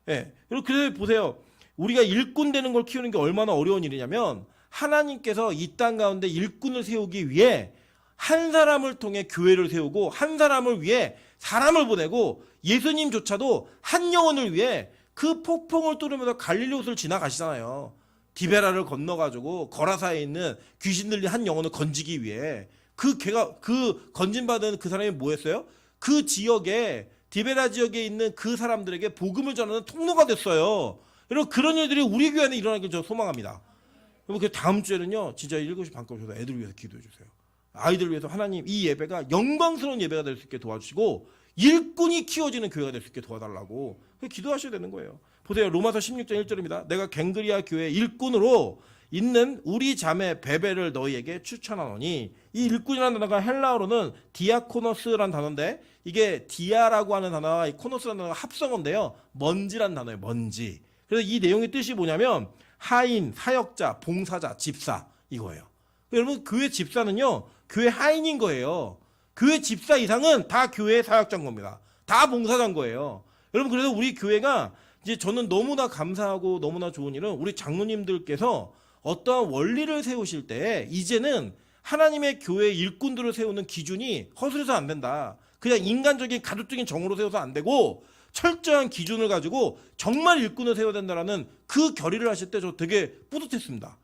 Speaker 1: 예. 여러분 그래서 보세요. 우리가 일꾼 되는 걸 키우는 게 얼마나 어려운 일이냐면 하나님께서 이 땅 가운데 일꾼을 세우기 위해 한 사람을 통해 교회를 세우고 한 사람을 위해 사람을 보내고 예수님조차도 한 영혼을 위해 그 폭풍을 뚫으면서 갈릴리옷을 지나가시잖아요. 디베라를 건너가지고 거라사에 있는 귀신 들린 한 영혼을 건지기 위해 그 건진받은 그 사람이 뭐 했어요? 그 지역에 디베라 지역에 있는 그 사람들에게 복음을 전하는 통로가 됐어요. 여러분 그런 일들이 우리 교회 안에 일어나길 저 소망합니다. 여러분 그 다음 주에는요 진짜 7시 반까지 오셔서 애들 위해서 기도해 주세요. 아이들 위해서 하나님 이 예배가 영광스러운 예배가 될 수 있게 도와주시고 일꾼이 키워지는 교회가 될 수 있게 도와달라고 기도하셔야 되는 거예요. 보세요. 로마서 16장 1절입니다. 내가 갱그리아 교회 일꾼으로 있는 우리 자매 베베를 너희에게 추천하노니 이 일꾼이라는 단어가 헬라어로는 디아코노스라는 단어인데 이게 디아라고 하는 단어와 이 코노스라는 단어가 합성어인데요. 먼지라는 단어예요. 먼지. 그래서 이 내용의 뜻이 뭐냐면 하인, 사역자, 봉사자, 집사 이거예요. 여러분 교회 집사는요. 교회 하인인 거예요. 교회 집사 이상은 다 교회 사역자인 겁니다. 다 봉사자인 거예요. 여러분 그래서 우리 교회가 이제 저는 너무나 감사하고 너무나 좋은 일은 우리 장로님들께서 어떠한 원리를 세우실 때 이제는 하나님의 교회 일꾼들을 세우는 기준이 허술해서 안 된다. 그냥 인간적인 가족적인 정으로 세워서 안 되고 철저한 기준을 가지고 정말 일꾼을 세워야 된다라는 그 결의를 하실 때 저 되게 뿌듯했습니다.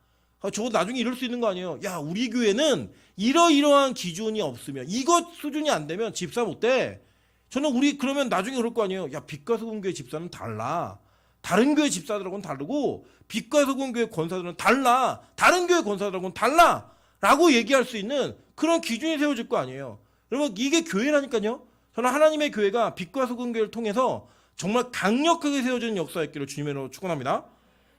Speaker 1: 저거 나중에 이럴 수 있는 거 아니에요. 야 우리 교회는 이러이러한 기준이 없으면 이것 수준이 안 되면 집사 못 돼. 저는 우리 그러면 나중에 그럴 거 아니에요. 야 빛과 소금 교회 집사는 달라. 다른 교회 집사들하고는 다르고 빛과 소금 교회 권사들은 달라. 다른 교회 권사들하고는 달라. 라고 얘기할 수 있는 그런 기준이 세워질 거 아니에요. 여러분 이게 교회라니까요. 저는 하나님의 교회가 빛과 소금 교회를 통해서 정말 강력하게 세워지는 역사였기를 주님으로 축원합니다.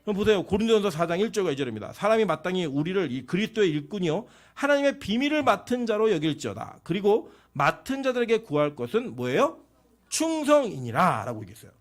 Speaker 1: 그럼 보세요. 고린도전서 4장 1절과 2절입니다. 사람이 마땅히 우리를 이 그리스도의 일꾼이요 하나님의 비밀을 맡은 자로 여길지어다. 그리고 맡은 자들에게 구할 것은 뭐예요? 충성이니라 라고 얘기했어요.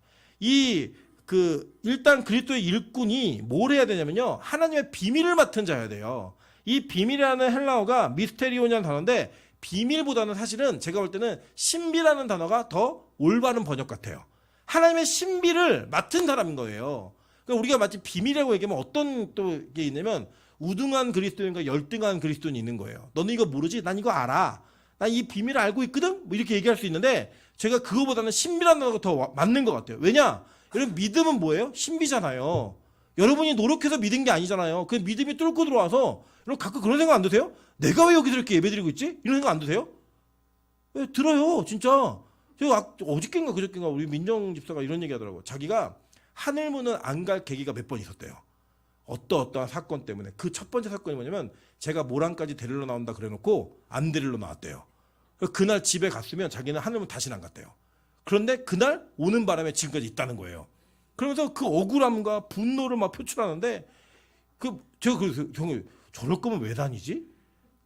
Speaker 1: 일단 그리스도의 일꾼이 뭘 해야 되냐면요. 하나님의 비밀을 맡은 자여야 돼요. 이 비밀이라는 헬라어가 미스테리온이라는 단어인데 비밀보다는 사실은 제가 볼 때는 신비라는 단어가 더 올바른 번역 같아요. 하나님의 신비를 맡은 사람인 거예요. 그러니까 우리가 마치 비밀이라고 얘기하면 어떤 또 게 있냐면 우등한 그리스도인과 열등한 그리스도인이 있는 거예요. 너는 이거 모르지? 난 이거 알아. 난 이 비밀을 알고 있거든? 뭐 이렇게 얘기할 수 있는데 제가 그거보다는 신비라는 단어가 더 맞는 것 같아요. 왜냐? 여러분 믿음은 뭐예요? 신비잖아요. 여러분이 노력해서 믿은 게 아니잖아요. 그 믿음이 뚫고 들어와서 여러분 가끔 그런 생각 안 드세요? 내가 왜 여기서 이렇게 예배드리고 있지? 이런 생각 안 드세요? 네, 들어요. 진짜. 제가 어저께인가 그저께인가 우리 민정 집사가 이런 얘기 하더라고요. 자기가 하늘문은 안 갈 계기가 몇 번 있었대요. 어떠한 사건 때문에. 그 첫 번째 사건이 뭐냐면 제가 모란까지 데리러 나온다 그래놓고 안 데리러 나왔대요. 그날 집에 갔으면 자기는 하늘문 다시는 안 갔대요. 그런데 그날 오는 바람에 지금까지 있다는 거예요. 그러면서 그 억울함과 분노를 막 표출하는데 제가 그래서 형님 저럴 거면 왜 다니지?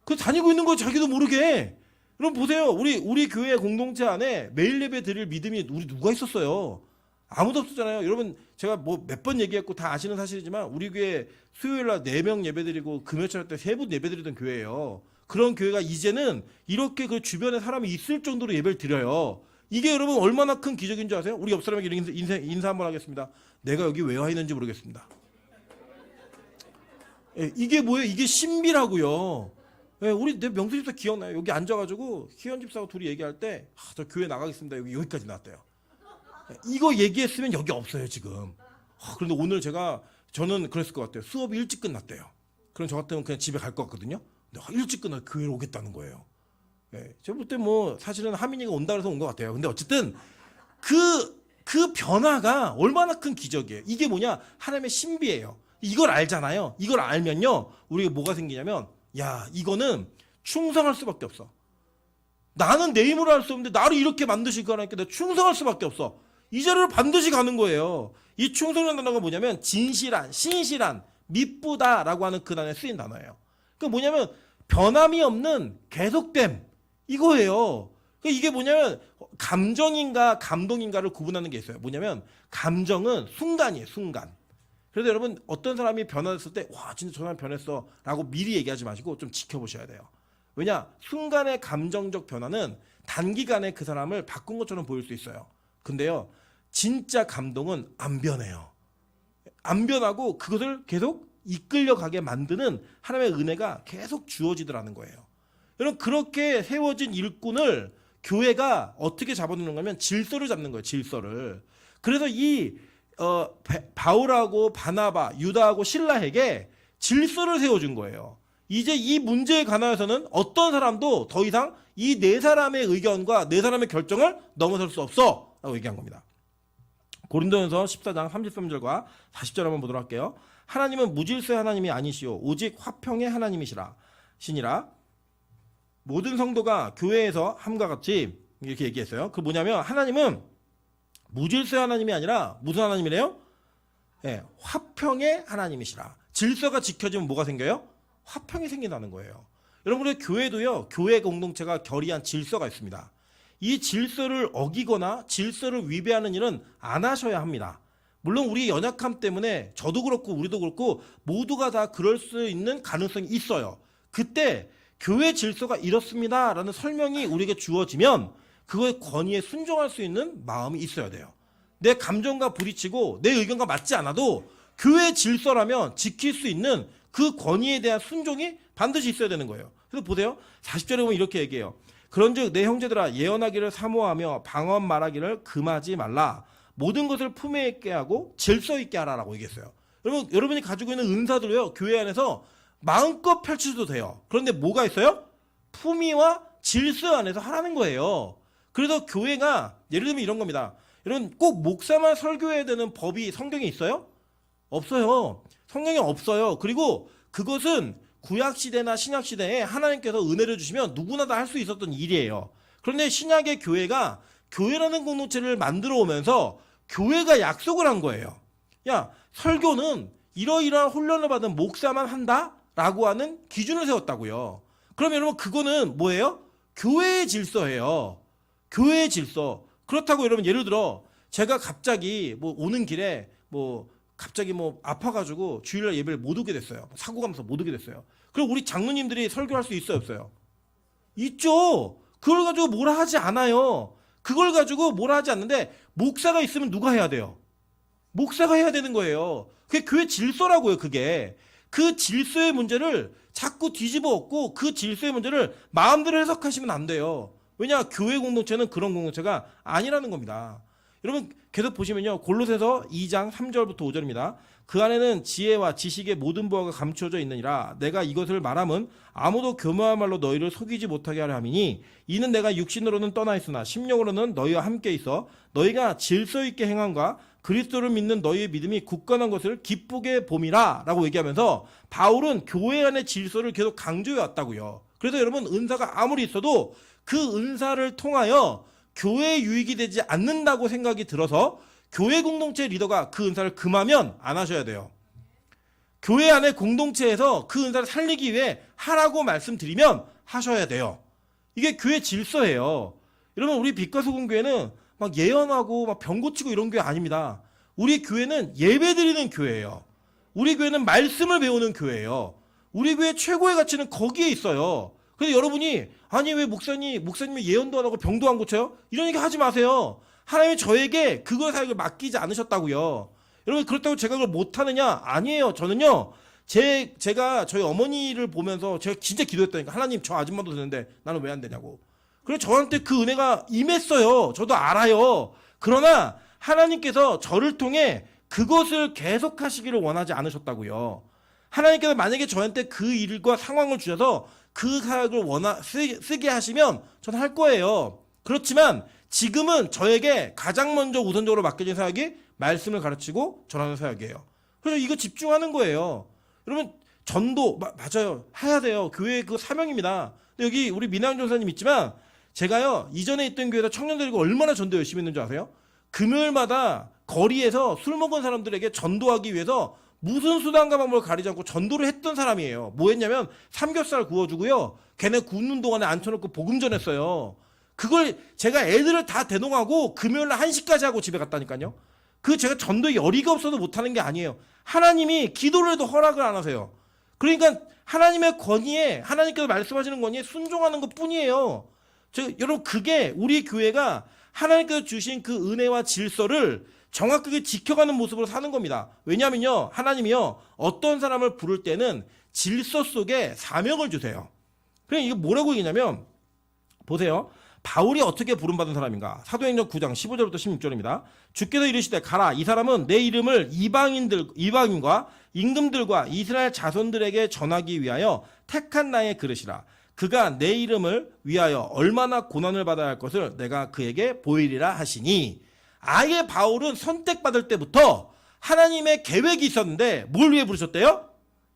Speaker 1: 그 다니고 있는 거 자기도 모르게. 여러분 보세요. 우리 교회 공동체 안에 매일 예배 드릴 믿음이 우리 누가 있었어요? 아무도 없었잖아요. 여러분 제가 뭐 몇 번 얘기했고 다 아시는 사실이지만 우리 교회 수요일날 4명 예배드리고 금요일 때 3분 예배드리던 교회예요. 그런 교회가 이제는 이렇게 그 주변에 사람이 있을 정도로 예배를 드려요. 이게 여러분 얼마나 큰 기적인 줄 아세요? 우리 옆 사람에게 인사 한번 하겠습니다. 내가 여기 왜 와 있는지 모르겠습니다. 예, 이게 뭐예요? 이게 신비라고요. 예, 우리 내 명수 집사 기억나요? 여기 앉아가지고 희연 집사하고 둘이 얘기할 때 저 교회 나가겠습니다. 여기까지 나왔대요. 이거 얘기했으면 여기 없어요 지금. 그런데 오늘 저는 그랬을 것 같아요. 수업이 일찍 끝났대요. 그럼 저 같으면 그냥 집에 갈 것 같거든요. 근데 일찍 끝나 교회로 오겠다는 거예요. 네, 제가 볼 때 뭐 사실은 하민이가 온다 그래서 온 것 같아요. 근데 어쨌든 그 변화가 얼마나 큰 기적이에요. 이게 뭐냐? 하나님의 신비예요. 이걸 알잖아요. 이걸 알면요 우리가 뭐가 생기냐면 야 이거는 충성할 수밖에 없어. 나는 내 힘으로 할 수 없는데 나를 이렇게 만드실 거라니까 내가 충성할 수밖에 없어. 이 자리로 반드시 가는 거예요. 이 충성이라는 단어가 뭐냐면 진실한, 신실한, 미쁘다라고 하는 그 단어에 쓰인 단어예요. 그 뭐냐면 변함이 없는 계속됨 이거예요. 이게 뭐냐면 감정인가 감동인가를 구분하는 게 있어요. 뭐냐면 감정은 순간이에요. 순간. 그래서 여러분 어떤 사람이 변화했을 때 와 진짜 저 사람 변했어 라고 미리 얘기하지 마시고 좀 지켜보셔야 돼요. 왜냐? 순간의 감정적 변화는 단기간에 그 사람을 바꾼 것처럼 보일 수 있어요. 근데요 진짜 감동은 안 변해요. 안 변하고 그것을 계속 이끌려가게 만드는 하나님의 은혜가 계속 주어지더라는 거예요. 여러분 그렇게 세워진 일꾼을 교회가 어떻게 잡아놓는 거냐면 질서를 잡는 거예요. 질서를. 그래서 이 바울하고 바나바, 유다하고 실라에게 질서를 세워준 거예요. 이제 이 문제에 관하여서는 어떤 사람도 더 이상 이 네 사람의 의견과 네 사람의 결정을 넘어설 수 없어 라고 얘기한 겁니다. 고린도전서 14장 33절과 40절 한번 보도록 할게요. 하나님은 무질서의 하나님이 아니시오 오직 화평의 하나님이시라 신이라. 모든 성도가 교회에서 함과 같이 이렇게 얘기했어요. 그 뭐냐면 하나님은 무질서의 하나님이 아니라 무슨 하나님이래요? 네, 화평의 하나님이시라. 질서가 지켜지면 뭐가 생겨요? 화평이 생긴다는 거예요. 여러분 우리 교회도요. 교회 공동체가 결의한 질서가 있습니다. 이 질서를 어기거나 질서를 위배하는 일은 안 하셔야 합니다. 물론 우리 연약함 때문에 저도 그렇고 우리도 그렇고 모두가 다 그럴 수 있는 가능성이 있어요. 그때 교회 질서가 이렇습니다 라는 설명이 우리에게 주어지면 그거의 권위에 순종할 수 있는 마음이 있어야 돼요. 내 감정과 부딪히고 내 의견과 맞지 않아도 교회 질서라면 지킬 수 있는 그 권위에 대한 순종이 반드시 있어야 되는 거예요. 그래서 보세요. 40절에 보면 이렇게 얘기해요. 그런즉 내 형제들아 예언하기를 사모하며 방언 말하기를 금하지 말라. 모든 것을 품에 있게 하고 질서 있게 하라라고 얘기했어요. 여러분이 가지고 있는 은사들을요. 교회 안에서 마음껏 펼쳐도 돼요. 그런데 뭐가 있어요? 품위와 질서 안에서 하라는 거예요. 그래서 교회가 예를 들면 이런 겁니다. 여러분 꼭 목사만 설교해야 되는 법이 성경에 있어요? 없어요. 성경에 없어요. 그리고 그것은 구약시대나 신약시대에 하나님께서 은혜를 주시면 누구나 다 할 수 있었던 일이에요. 그런데 신약의 교회가 교회라는 공동체를 만들어 오면서 교회가 약속을 한 거예요. 야, 설교는 이러이러한 훈련을 받은 목사만 한다라고 하는 기준을 세웠다고요. 그러면 여러분 그거는 뭐예요? 교회의 질서예요. 교회의 질서. 그렇다고 여러분 예를 들어 제가 갑자기 뭐 오는 길에 갑자기 아파가지고 주일날 예배를 못 오게 됐어요. 사고 가면서 못 오게 됐어요. 그럼 우리 장로님들이 설교할 수 있어요, 없어요? 있죠. 그걸 가지고 뭐라 하지 않아요. 그걸 가지고 뭐라 하지 않는데 목사가 있으면 누가 해야 돼요? 목사가 해야 되는 거예요. 그게 교회 질서라고요. 그게 그 질서의 문제를 자꾸 뒤집어 엎고 그 질서의 문제를 마음대로 해석하시면 안 돼요. 왜냐? 교회 공동체는 그런 공동체가 아니라는 겁니다. 여러분 계속 보시면요. 골로새서 2장 3절부터 5절입니다. 그 안에는 지혜와 지식의 모든 보화가 감추어져 있느니라. 내가 이것을 말함은 아무도 교묘한 말로 너희를 속이지 못하게 하려 함이니 이는 내가 육신으로는 떠나 있으나 심령으로는 너희와 함께 있어 너희가 질서 있게 행함과 그리스도를 믿는 너희의 믿음이 굳건한 것을 기쁘게 봄이라 라고 얘기하면서 바울은 교회 안의 질서를 계속 강조해 왔다고요. 그래서 여러분 은사가 아무리 있어도 그 은사를 통하여 교회에 유익이 되지 않는다고 생각이 들어서 교회 공동체 리더가 그 은사를 금하면 안 하셔야 돼요. 교회 안의 공동체에서 그 은사를 살리기 위해 하라고 말씀드리면 하셔야 돼요. 이게 교회 질서예요. 여러분 우리 빛과 소금 교회는 막 예언하고 막 병 고치고 이런 교회 아닙니다. 우리 교회는 예배 드리는 교회예요. 우리 교회는 말씀을 배우는 교회예요. 우리 교회 최고의 가치는 거기에 있어요. 그래서 여러분이 아니 왜 목사님이 예언도 안 하고 병도 안 고쳐요? 이런 얘기 하지 마세요. 하나님이 저에게 그걸 사역을 맡기지 않으셨다고요. 여러분 그렇다고 제가 그걸 못하느냐? 아니에요. 저는요. 제가 저희 어머니를 보면서 제가 진짜 기도했다니까. 하나님 저 아줌마도 되는데 나는 왜 안 되냐고. 그래서 저한테 그 은혜가 임했어요. 저도 알아요. 그러나 하나님께서 저를 통해 그것을 계속하시기를 원하지 않으셨다고요. 하나님께서 만약에 저한테 그 일과 상황을 주셔서 그 사역을 쓰게 하시면 저는 할 거예요. 그렇지만 지금은 저에게 가장 먼저 우선적으로 맡겨진 사역이 말씀을 가르치고 전하는 사역이에요. 그래서 이거 집중하는 거예요. 여러분 전도 맞아요. 해야 돼요. 교회의 그 사명입니다. 근데 여기 우리 민항 전사님 있지만 제가요 이전에 있던 교회에서 청년들이고 얼마나 전도 열심히 했는 줄 아세요? 금요일마다 거리에서 술 먹은 사람들에게 전도하기 위해서 무슨 수단과 방법을 가리지 않고 전도를 했던 사람이에요. 뭐 했냐면 삼겹살 구워주고요. 걔네 굽는 동안에 앉혀놓고 복음 전했어요. 그걸 제가 애들을 다 대동하고 금요일날 1시까지 하고 집에 갔다니까요. 그 제가 전도에 열의가 없어서 못하는 게 아니에요. 하나님이 기도를 해도 허락을 안 하세요. 그러니까 하나님의 권위에 하나님께서 말씀하시는 권위에 순종하는 것 뿐이에요. 여러분 그게 우리 교회가 하나님께서 주신 그 은혜와 질서를 정확하게 지켜가는 모습으로 사는 겁니다. 왜냐하면요 하나님이요 어떤 사람을 부를 때는 질서 속에 사명을 주세요. 그럼 이게 뭐라고 얘기냐면 보세요. 바울이 어떻게 부름받은 사람인가? 사도행전 9장 15절부터 16절입니다. 주께서 이르시되 가라 이 사람은 내 이름을 이방인과 임금들과 이스라엘 자손들에게 전하기 위하여 택한 나의 그릇이라. 그가 내 이름을 위하여 얼마나 고난을 받아야 할 것을 내가 그에게 보이리라 하시니. 아예 바울은 선택받을 때부터 하나님의 계획이 있었는데 뭘 위해 부르셨대요?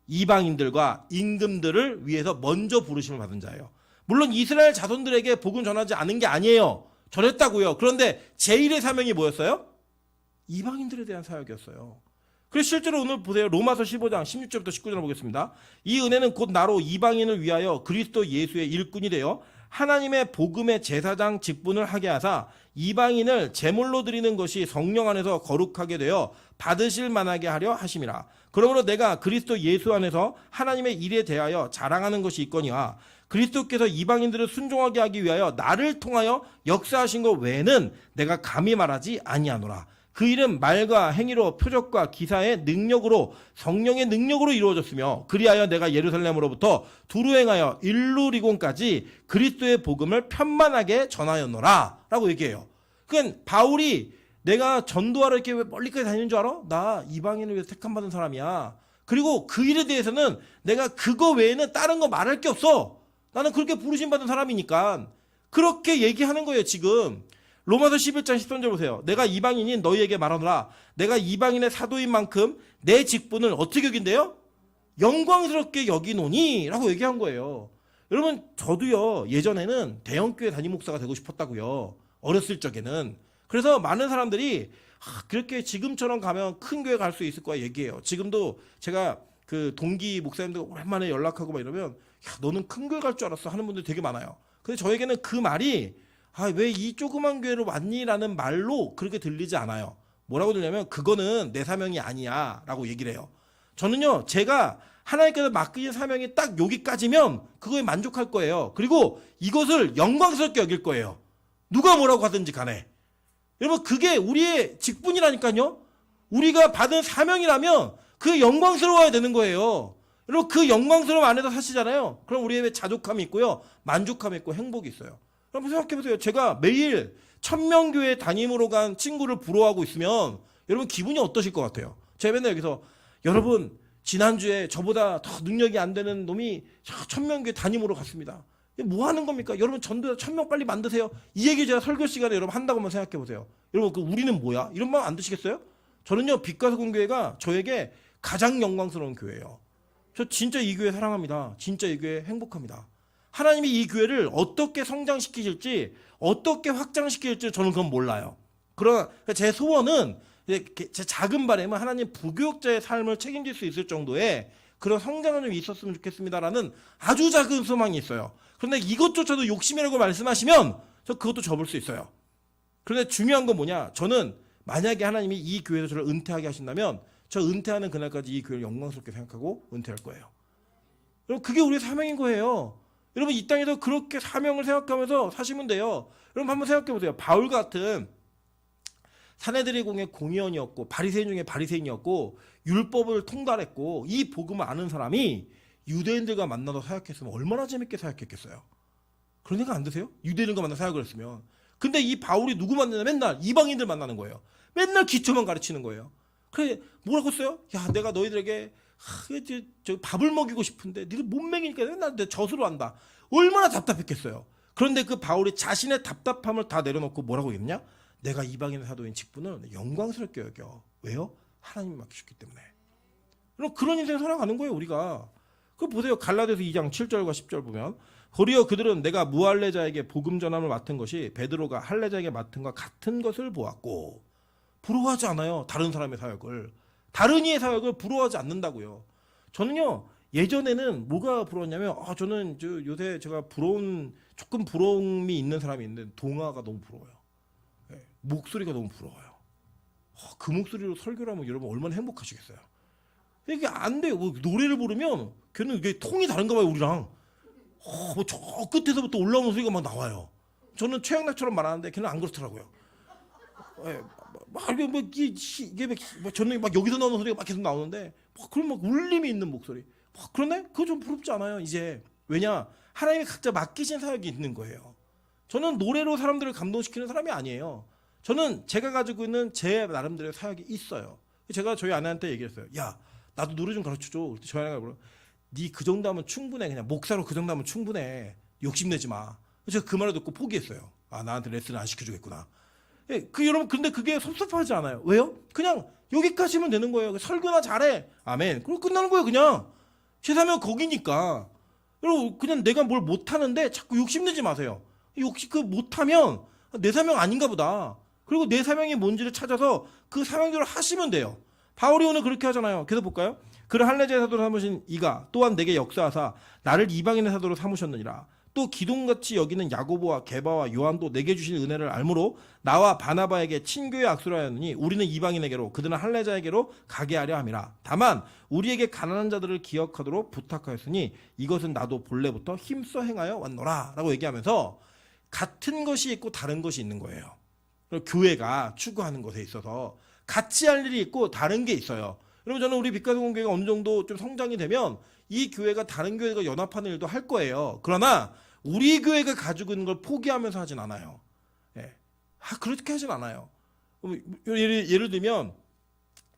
Speaker 1: 이방인들과 임금들을 위해서 먼저 부르심을 받은 자예요. 물론 이스라엘 자손들에게 복음 전하지 않은 게 아니에요. 전했다고요. 그런데 제1의 사명이 뭐였어요? 이방인들에 대한 사역이었어요. 그래서 실제로 오늘 보세요. 로마서 15장 16절부터 19절 보겠습니다. 이 은혜는 곧 나로 이방인을 위하여 그리스도 예수의 일꾼이 되어 하나님의 복음의 제사장 직분을 하게 하사 이방인을 제물로 드리는 것이 성령 안에서 거룩하게 되어 받으실 만하게 하려 하심이라. 그러므로 내가 그리스도 예수 안에서 하나님의 일에 대하여 자랑하는 것이 있거니와 그리스도께서 이방인들을 순종하게 하기 위하여 나를 통하여 역사하신 것 외에는 내가 감히 말하지 아니하노라. 그 일은 말과 행위로 표적과 기사의 능력으로 성령의 능력으로 이루어졌으며 그리하여 내가 예루살렘으로부터 두루 행하여 일루리곤까지 그리스도의 복음을 편만하게 전하였노라 라고 얘기해요. 그러니까 바울이 내가 전도하러 이렇게 왜 멀리까지 다니는 줄 알아? 나 이방인을 위해서 택함받은 사람이야. 그리고 그 일에 대해서는 내가 그거 외에는 다른 거 말할 게 없어. 나는 그렇게 부르심 받은 사람이니까. 그렇게 얘기하는 거예요 지금. 로마서 11장 13절 보세요. 내가 이방인인 너희에게 말하노라. 내가 이방인의 사도인 만큼 내 직분을 어떻게 여긴대요? 영광스럽게 여기노니 라고 얘기한 거예요. 여러분 저도요 예전에는 대형교회 담임 목사가 되고 싶었다고요. 어렸을 적에는. 그래서 많은 사람들이 그렇게 지금처럼 가면 큰 교회 갈 수 있을 거야 얘기해요. 지금도 제가 그 동기 목사님들 오랜만에 연락하고 막 이러면 야 너는 큰 교회 갈 줄 알았어 하는 분들 되게 많아요. 근데 저에게는 그 말이 왜 이 조그만 교회로 왔니? 라는 말로 그렇게 들리지 않아요. 뭐라고 들냐면 그거는 내 사명이 아니야 라고 얘기를 해요. 저는요 제가 하나님께서 맡기신 사명이 딱 여기까지면 그거에 만족할 거예요. 그리고 이것을 영광스럽게 여길 거예요. 누가 뭐라고 하든지 간에. 여러분 그게 우리의 직분이라니까요. 우리가 받은 사명이라면 그게 영광스러워야 되는 거예요. 여러분 그 영광스러움 안에서 사시잖아요. 그럼 우리의 자족감이 있고요. 만족감이 있고 행복이 있어요. 여러분 생각해보세요. 제가 매일 천명교회 담임으로 간 친구를 부러워하고 있으면 여러분 기분이 어떠실 것 같아요? 제가 맨날 여기서 여러분 지난주에 저보다 더 능력이 안 되는 놈이 천명교회 담임으로 갔습니다. 뭐 하는 겁니까? 여러분 전도자 1000명 빨리 만드세요. 이 얘기 제가 설교 시간에 여러분 한다고 한번 생각해보세요. 여러분 우리는 뭐야? 이런 말 안 드시겠어요? 저는요 빛가서공교회가 저에게 가장 영광스러운 교회예요. 저 진짜 이 교회 사랑합니다. 진짜 이 교회 행복합니다. 하나님이 이 교회를 어떻게 성장시키실지 어떻게 확장시킬지 저는 그건 몰라요. 그러나 제 소원은 제 작은 바람은 하나님 부교육자의 삶을 책임질 수 있을 정도의 그런 성장은 좀 있었으면 좋겠습니다라는 아주 작은 소망이 있어요. 그런데 이것조차도 욕심이라고 말씀하시면 저 그것도 접을 수 있어요. 그런데 중요한 건 뭐냐? 저는 만약에 하나님이 이 교회에서 저를 은퇴하게 하신다면 저 은퇴하는 그날까지 이 교회를 영광스럽게 생각하고 은퇴할 거예요. 여러분 그게 우리의 사명인 거예요. 여러분 이 땅에서 그렇게 사명을 생각하면서 사시면 돼요. 여러분 한번 생각해 보세요. 바울 같은 사내들의공의 공의원이었고 바리새인 중에 바리새인이었고 율법을 통달했고 이 복음을 아는 사람이 유대인들과 만나서 사역했으면 얼마나 재밌게 사역했겠어요. 그런 생각 안 드세요? 유대인들과 만나서 사역을 했으면. 근데 이 바울이 누구 만나냐? 맨날 이방인들 만나는 거예요. 맨날 기초만 가르치는 거예요. 그래 뭐라고 써요? 야 내가 너희들에게 저 밥을 먹이고 싶은데 니들 못 먹이니까 맨날 내 젖으로 한다. 얼마나 답답했겠어요. 그런데 그 바울이 자신의 답답함을 다 내려놓고 뭐라고 했냐? 내가 이방인의 사도인 직분을 영광스럽게 여겨. 왜요? 하나님이 맡기셨기 때문에. 그럼 그런 인생 살아가는 거예요 우리가. 그 보세요. 갈라디아서 2장 7절과 10절 보면 도리어 그들은 내가 무할례자에게 복음 전함을 맡은 것이 베드로가 할례자에게 맡은 것 같은 것을 보았고 부러워하지 않아요. 다른 사람의 사역을. 다른 이의 사역을 부러워하지 않는다고요. 저는요. 예전에는 뭐가 부러웠냐면 저는 요새 제가 조금 부러움이 있는 사람이 있는데 동아가 너무 부러워요. 네, 목소리가 너무 부러워요. 그 목소리로 설교를 하면 여러분 얼마나 행복하시겠어요. 이게 안 돼요. 노래를 부르면 걔는 이게 통이 다른가 봐요, 우리랑. 저 끝에서부터 올라오는 소리가 막 나와요. 저는 최양락처럼 말하는데 걔는 안 그렇더라고요. 저는 막 여기서 나오는 소리가 막 계속 나오는데 그런 막 울림이 있는 목소리. 그런데 그거 좀 부럽지 않아요, 이제. 왜냐? 하나님이 각자 맡기신 사역이 있는 거예요. 저는 노래로 사람들을 감동시키는 사람이 아니에요. 저는 제가 가지고 있는 제 나름대로의 사역이 있어요. 제가 저희 아내한테 얘기했어요. 야, 나도 노래 좀 가르쳐줘. 그때 저희 아내가 그러고 네 그 정도 하면 충분해. 그냥 목사로 그 정도 하면 충분해. 욕심내지 마. 제가 그 말을 듣고 포기했어요. 나한테 레슨 안 시켜주겠구나. 여러분, 근데 그게 섭섭하지 않아요. 왜요? 그냥 여기까지면 되는 거예요. 설교나 잘해. 아멘. 그럼 끝나는 거예요, 그냥. 제 사명 거기니까. 여러분, 그냥 내가 뭘 못하는데 자꾸 욕심내지 마세요. 욕심 못하면 내 사명 아닌가 보다. 그리고 내 사명이 뭔지를 찾아서 그 사명대로 하시면 돼요. 바울이 오늘 그렇게 하잖아요. 계속 볼까요? 그를 할례자의 사도로 삼으신 이가 또한 내게 역사하사 나를 이방인의 사도로 삼으셨느니라. 또 기둥같이 여기는 야고보와 게바와 요한도 내게 주신 은혜를 알므로 나와 바나바에게 친교의 악수를 하였느니 우리는 이방인에게로 그들은 할례자에게로 가게 하려 함이라. 다만 우리에게 가난한 자들을 기억하도록 부탁하였으니 이것은 나도 본래부터 힘써 행하여 왔노라 라고 얘기하면서 같은 것이 있고 다른 것이 있는 거예요. 교회가 추구하는 것에 있어서 같이 할 일이 있고 다른 게 있어요. 여러분, 저는 우리 빛가서 공교회가 어느 정도 좀 성장이 되면 이 교회가 다른 교회가 연합하는 일도 할 거예요. 그러나 우리 교회가 가지고 있는 걸 포기하면서 하진 않아요. 그렇게 하진 않아요. 예를 들면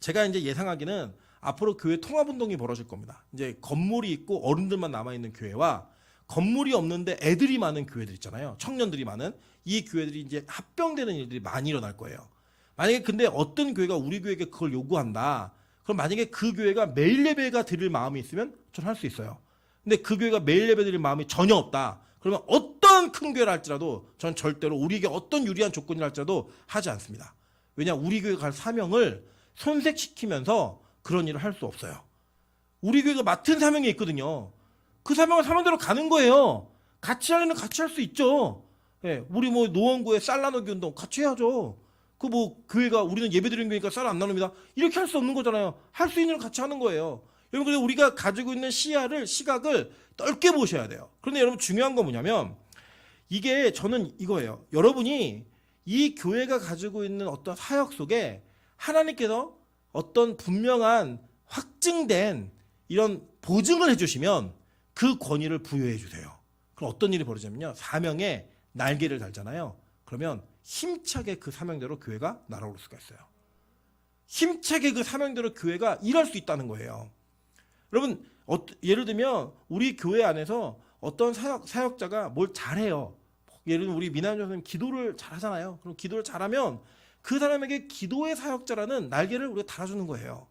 Speaker 1: 제가 이제 예상하기는 앞으로 교회 통합운동이 벌어질 겁니다. 이제 건물이 있고 어른들만 남아있는 교회와 건물이 없는데 애들이 많은 교회들 있잖아요. 청년들이 많은 이 교회들이 이제 합병되는 일들이 많이 일어날 거예요. 만약에 근데 어떤 교회가 우리 교회에게 그걸 요구한다. 그럼 만약에 그 교회가 매일 예배가 드릴 마음이 있으면 저는 할 수 있어요. 근데 그 교회가 매일 예배 드릴 마음이 전혀 없다. 그러면 어떤 큰 교회를 할지라도 전 절대로 우리에게 어떤 유리한 조건이 할지라도 하지 않습니다. 왜냐? 우리 교회가 갈 사명을 손색시키면서 그런 일을 할 수 없어요. 우리 교회가 맡은 사명이 있거든요. 그 사명을 사명대로 가는 거예요. 같이 하려면 같이 할 수 있죠. 우리 노원구에 쌀 나누기 운동 같이 해야죠. 교회가 우리는 예배드리는 교회니까 쌀 안 나눕니다. 이렇게 할 수 없는 거잖아요. 할 수 있는 걸 같이 하는 거예요. 여러분, 그래서 우리가 가지고 있는 시각을 넓게 보셔야 돼요. 그런데 여러분, 중요한 건 뭐냐면 이게 저는 이거예요. 여러분이 이 교회가 가지고 있는 어떤 사역 속에 하나님께서 어떤 분명한 확증된 이런 보증을 해주시면 그 권위를 부여해 주세요. 그럼 어떤 일이 벌어지냐면요. 사명에 날개를 달잖아요. 그러면 힘차게 그 사명대로 교회가 날아올 수가 있어요. 힘차게 그 사명대로 교회가 일할 수 있다는 거예요. 여러분, 예를 들면 우리 교회 안에서 어떤 사역자가 뭘 잘해요. 예를 들면 우리 미나연 선생님 기도를 잘하잖아요. 그럼 기도를 잘하면 그 사람에게 기도의 사역자라는 날개를 우리가 달아주는 거예요.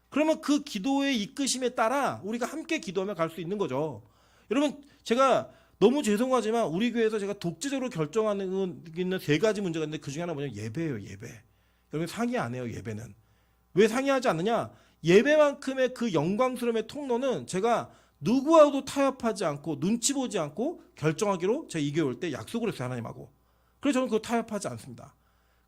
Speaker 1: 그러면 그 기도의 이끄심에 따라 우리가 함께 기도하며 갈 수 있는 거죠. 여러분, 제가 너무 죄송하지만 우리 교회에서 제가 독재적으로 결정하는 있는 3가지 문제가 있는데 그 중에 하나 뭐냐면 예배예요. 예배. 여러분, 상의 안 해요. 예배는. 왜 상의하지 않느냐? 예배만큼의 그 영광스러움의 통로는 제가 누구와도 타협하지 않고 눈치 보지 않고 결정하기로 제가 이 교회 올 때 약속을 했어요. 하나님하고. 그래서 저는 그거 타협하지 않습니다.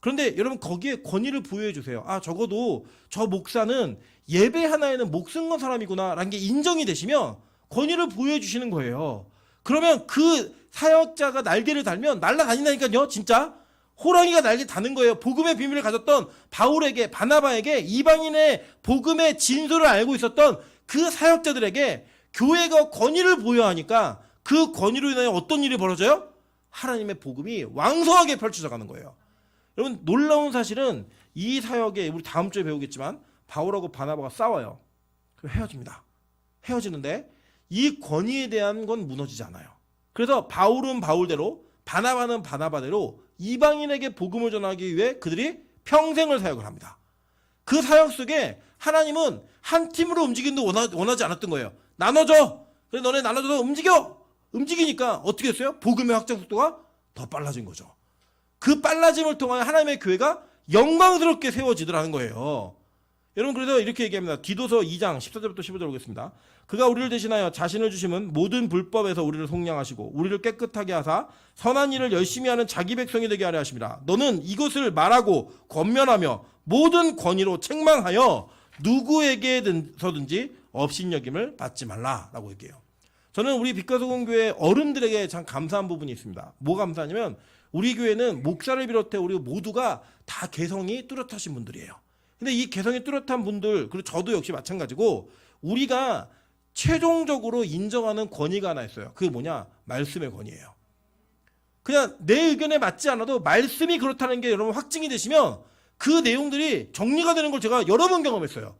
Speaker 1: 그런데 여러분, 거기에 권위를 부여해 주세요. 적어도 저 목사는 예배 하나에는 목숨 건 사람이구나 라는 게 인정이 되시면 권위를 부여해 주시는 거예요. 그러면 그 사역자가 날개를 달면 날아다닌다니까요. 진짜 호랑이가 날개 다는 거예요. 복음의 비밀을 가졌던 바울에게, 바나바에게 이방인의 복음의 진솔을 알고 있었던 그 사역자들에게 교회가 권위를 부여하니까 그 권위로 인하여 어떤 일이 벌어져요? 하나님의 복음이 왕성하게 펼쳐져 가는 거예요. 여러분, 놀라운 사실은 이 사역에 우리 다음 주에 배우겠지만 바울하고 바나바가 싸워요. 그리고 헤어집니다. 헤어지는데 이 권위에 대한 건 무너지지 않아요. 그래서 바울은 바울대로, 바나바는 바나바대로 이방인에게 복음을 전하기 위해 그들이 평생을 사역을 합니다. 그 사역 속에 하나님은 한 팀으로 움직이는 데 원하지 않았던 거예요. 나눠줘. 그래서 너네 나눠줘서 움직이니까 어떻게 했어요? 복음의 확장 속도가 더 빨라진 거죠. 그 빨라짐을 통하여 하나님의 교회가 영광스럽게 세워지더라는 거예요. 여러분, 그래서 이렇게 얘기합니다. 디도서 2장 14절부터 15절 보겠습니다. 그가 우리를 대신하여 자신을 주심은 모든 불법에서 우리를 속량하시고 우리를 깨끗하게 하사 선한 일을 열심히 하는 자기 백성이 되게 하려 하심이라. 너는 이것을 말하고 권면하며 모든 권위로 책망하여 누구에게서든지 업신여김을 받지 말라라고 얘기해요. 저는 우리 빛과 소금 교회 어른들에게 참 감사한 부분이 있습니다. 뭐 감사하냐면 우리 교회는 목사를 비롯해 우리 모두가 다 개성이 뚜렷하신 분들이에요. 근데 이 개성이 뚜렷한 분들, 그리고 저도 역시 마찬가지고 우리가 최종적으로 인정하는 권위가 하나 있어요. 그게 뭐냐? 말씀의 권위예요. 그냥 내 의견에 맞지 않아도 말씀이 그렇다는 게 여러분 확증이 되시면 그 내용들이 정리가 되는 걸 제가 여러 번 경험했어요.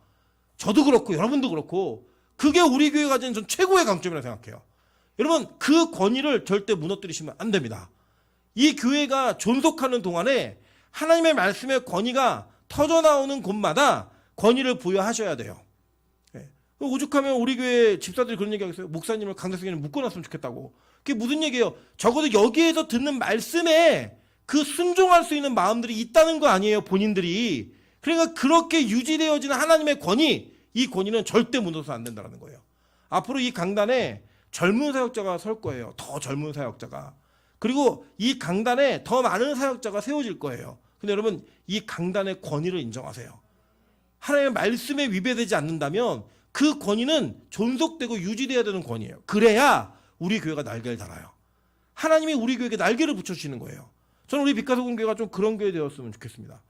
Speaker 1: 저도 그렇고 여러분도 그렇고 그게 우리 교회가 가진 전 최고의 강점이라고 생각해요. 여러분, 그 권위를 절대 무너뜨리시면 안 됩니다. 이 교회가 존속하는 동안에 하나님의 말씀의 권위가 터져나오는 곳마다 권위를 부여하셔야 돼요. 오죽하면 우리 교회 집사들이 그런 얘기 하겠어요. 목사님을 강대성에는 묶어놨으면 좋겠다고. 그게 무슨 얘기예요? 적어도 여기에서 듣는 말씀에 그 순종할 수 있는 마음들이 있다는 거 아니에요, 본인들이. 그러니까 그렇게 유지되어지는 하나님의 권위, 이 권위는 절대 무너져서 안 된다는 거예요. 앞으로 이 강단에 젊은 사역자가 설 거예요. 더 젊은 사역자가. 그리고 이 강단에 더 많은 사역자가 세워질 거예요. 근데 여러분, 이 강단의 권위를 인정하세요. 하나님의 말씀에 위배되지 않는다면 그 권위는 존속되고 유지되어야 되는 권위예요. 그래야 우리 교회가 날개를 달아요. 하나님이 우리 교회에게 날개를 붙여주시는 거예요. 저는 우리 빛과 소금 교회가 좀 그런 교회 되었으면 좋겠습니다.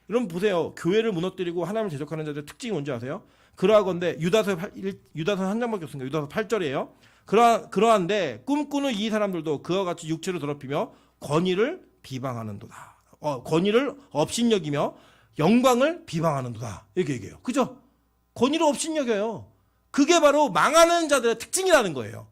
Speaker 1: 여러분 보세요. 교회를 무너뜨리고 하나님을 제적하는 자들의 특징이 뭔지 아세요? 그러하건대 유다서 한 장밖에 없습니다. 유다서 8절이에요. 그러한데 꿈꾸는 이 사람들도 그와 같이 육체를 더럽히며 권위를 비방하는도다. 권위를 업신여기며 영광을 비방하는도다. 이렇게 얘기해요. 그죠? 권위를 업신여겨요. 그게 바로 망하는 자들의 특징이라는 거예요.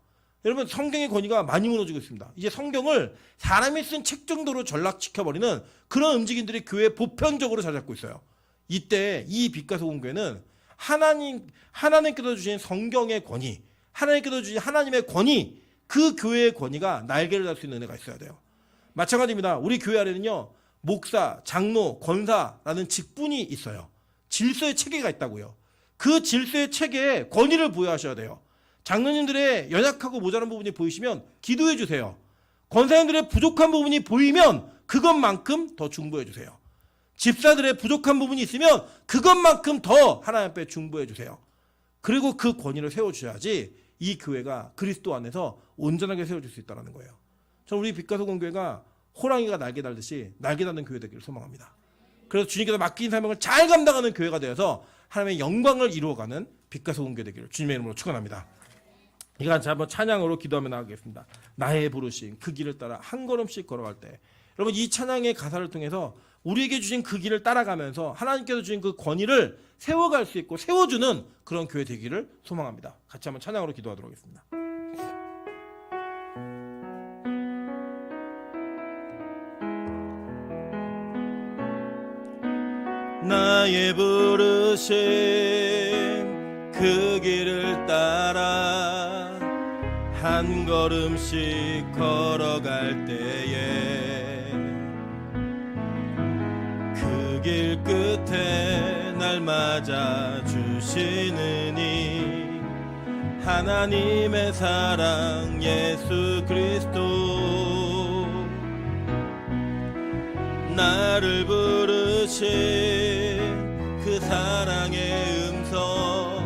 Speaker 1: 여러분, 성경의 권위가 많이 무너지고 있습니다. 이제 성경을 사람이 쓴 책 정도로 전락시켜버리는 그런 움직임들이 교회에 보편적으로 자리 잡고 있어요. 이때 이 빛과 소금 교회는 하나님께서 주신 성경의 권위, 하나님께서 주신 하나님의 권위, 그 교회의 권위가 날개를 달 수 있는 은혜가 있어야 돼요. 마찬가지입니다. 우리 교회 안에는요, 목사, 장로, 권사라는 직분이 있어요. 질서의 체계가 있다고요. 그 질서의 체계에 권위를 부여하셔야 돼요. 장로님들의 연약하고 모자란 부분이 보이시면 기도해 주세요. 권사님들의 부족한 부분이 보이면 그것만큼 더 중보해 주세요. 집사들의 부족한 부분이 있으면 그것만큼 더 하나님 앞에 중보해 주세요. 그리고 그 권위를 세워주셔야지 이 교회가 그리스도 안에서 온전하게 세워질 수 있다는 거예요. 저는 우리 빛과 소금 교회가 호랑이가 날개 달듯이 날개 닿는 교회 되기를 소망합니다. 그래서 주님께서 맡긴 사명을 잘 감당하는 교회가 되어서 하나님의 영광을 이루어가는 빛과 소금 교회 되기를 주님의 이름으로 축원합니다. 이간 한번 찬양으로 기도하며 나가겠습니다. 나의 부르심 그 길을 따라 한 걸음씩 걸어갈 때, 여러분 이 찬양의 가사를 통해서 우리에게 주신 그 길을 따라가면서 하나님께서 주신 그 권위를 세워갈 수 있고 세워주는 그런 교회 되기를 소망합니다. 같이 한번 찬양으로 기도하도록 하겠습니다. 나의 부르심 그 길을 따라 한 걸음씩 걸어갈 때에 그 길 끝에 날 맞아 주시느니 하나님의 사랑 예수 그리스도 나를 부르신 그 사랑의 음성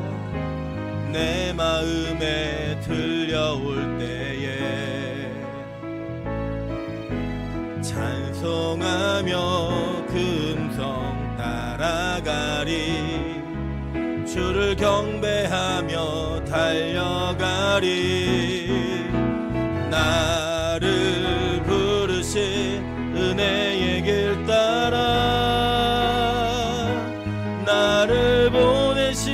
Speaker 1: 내 마음에 들려올 때에 찬송하며 그 음성 따라가리 주를 경배하며 달려가리 나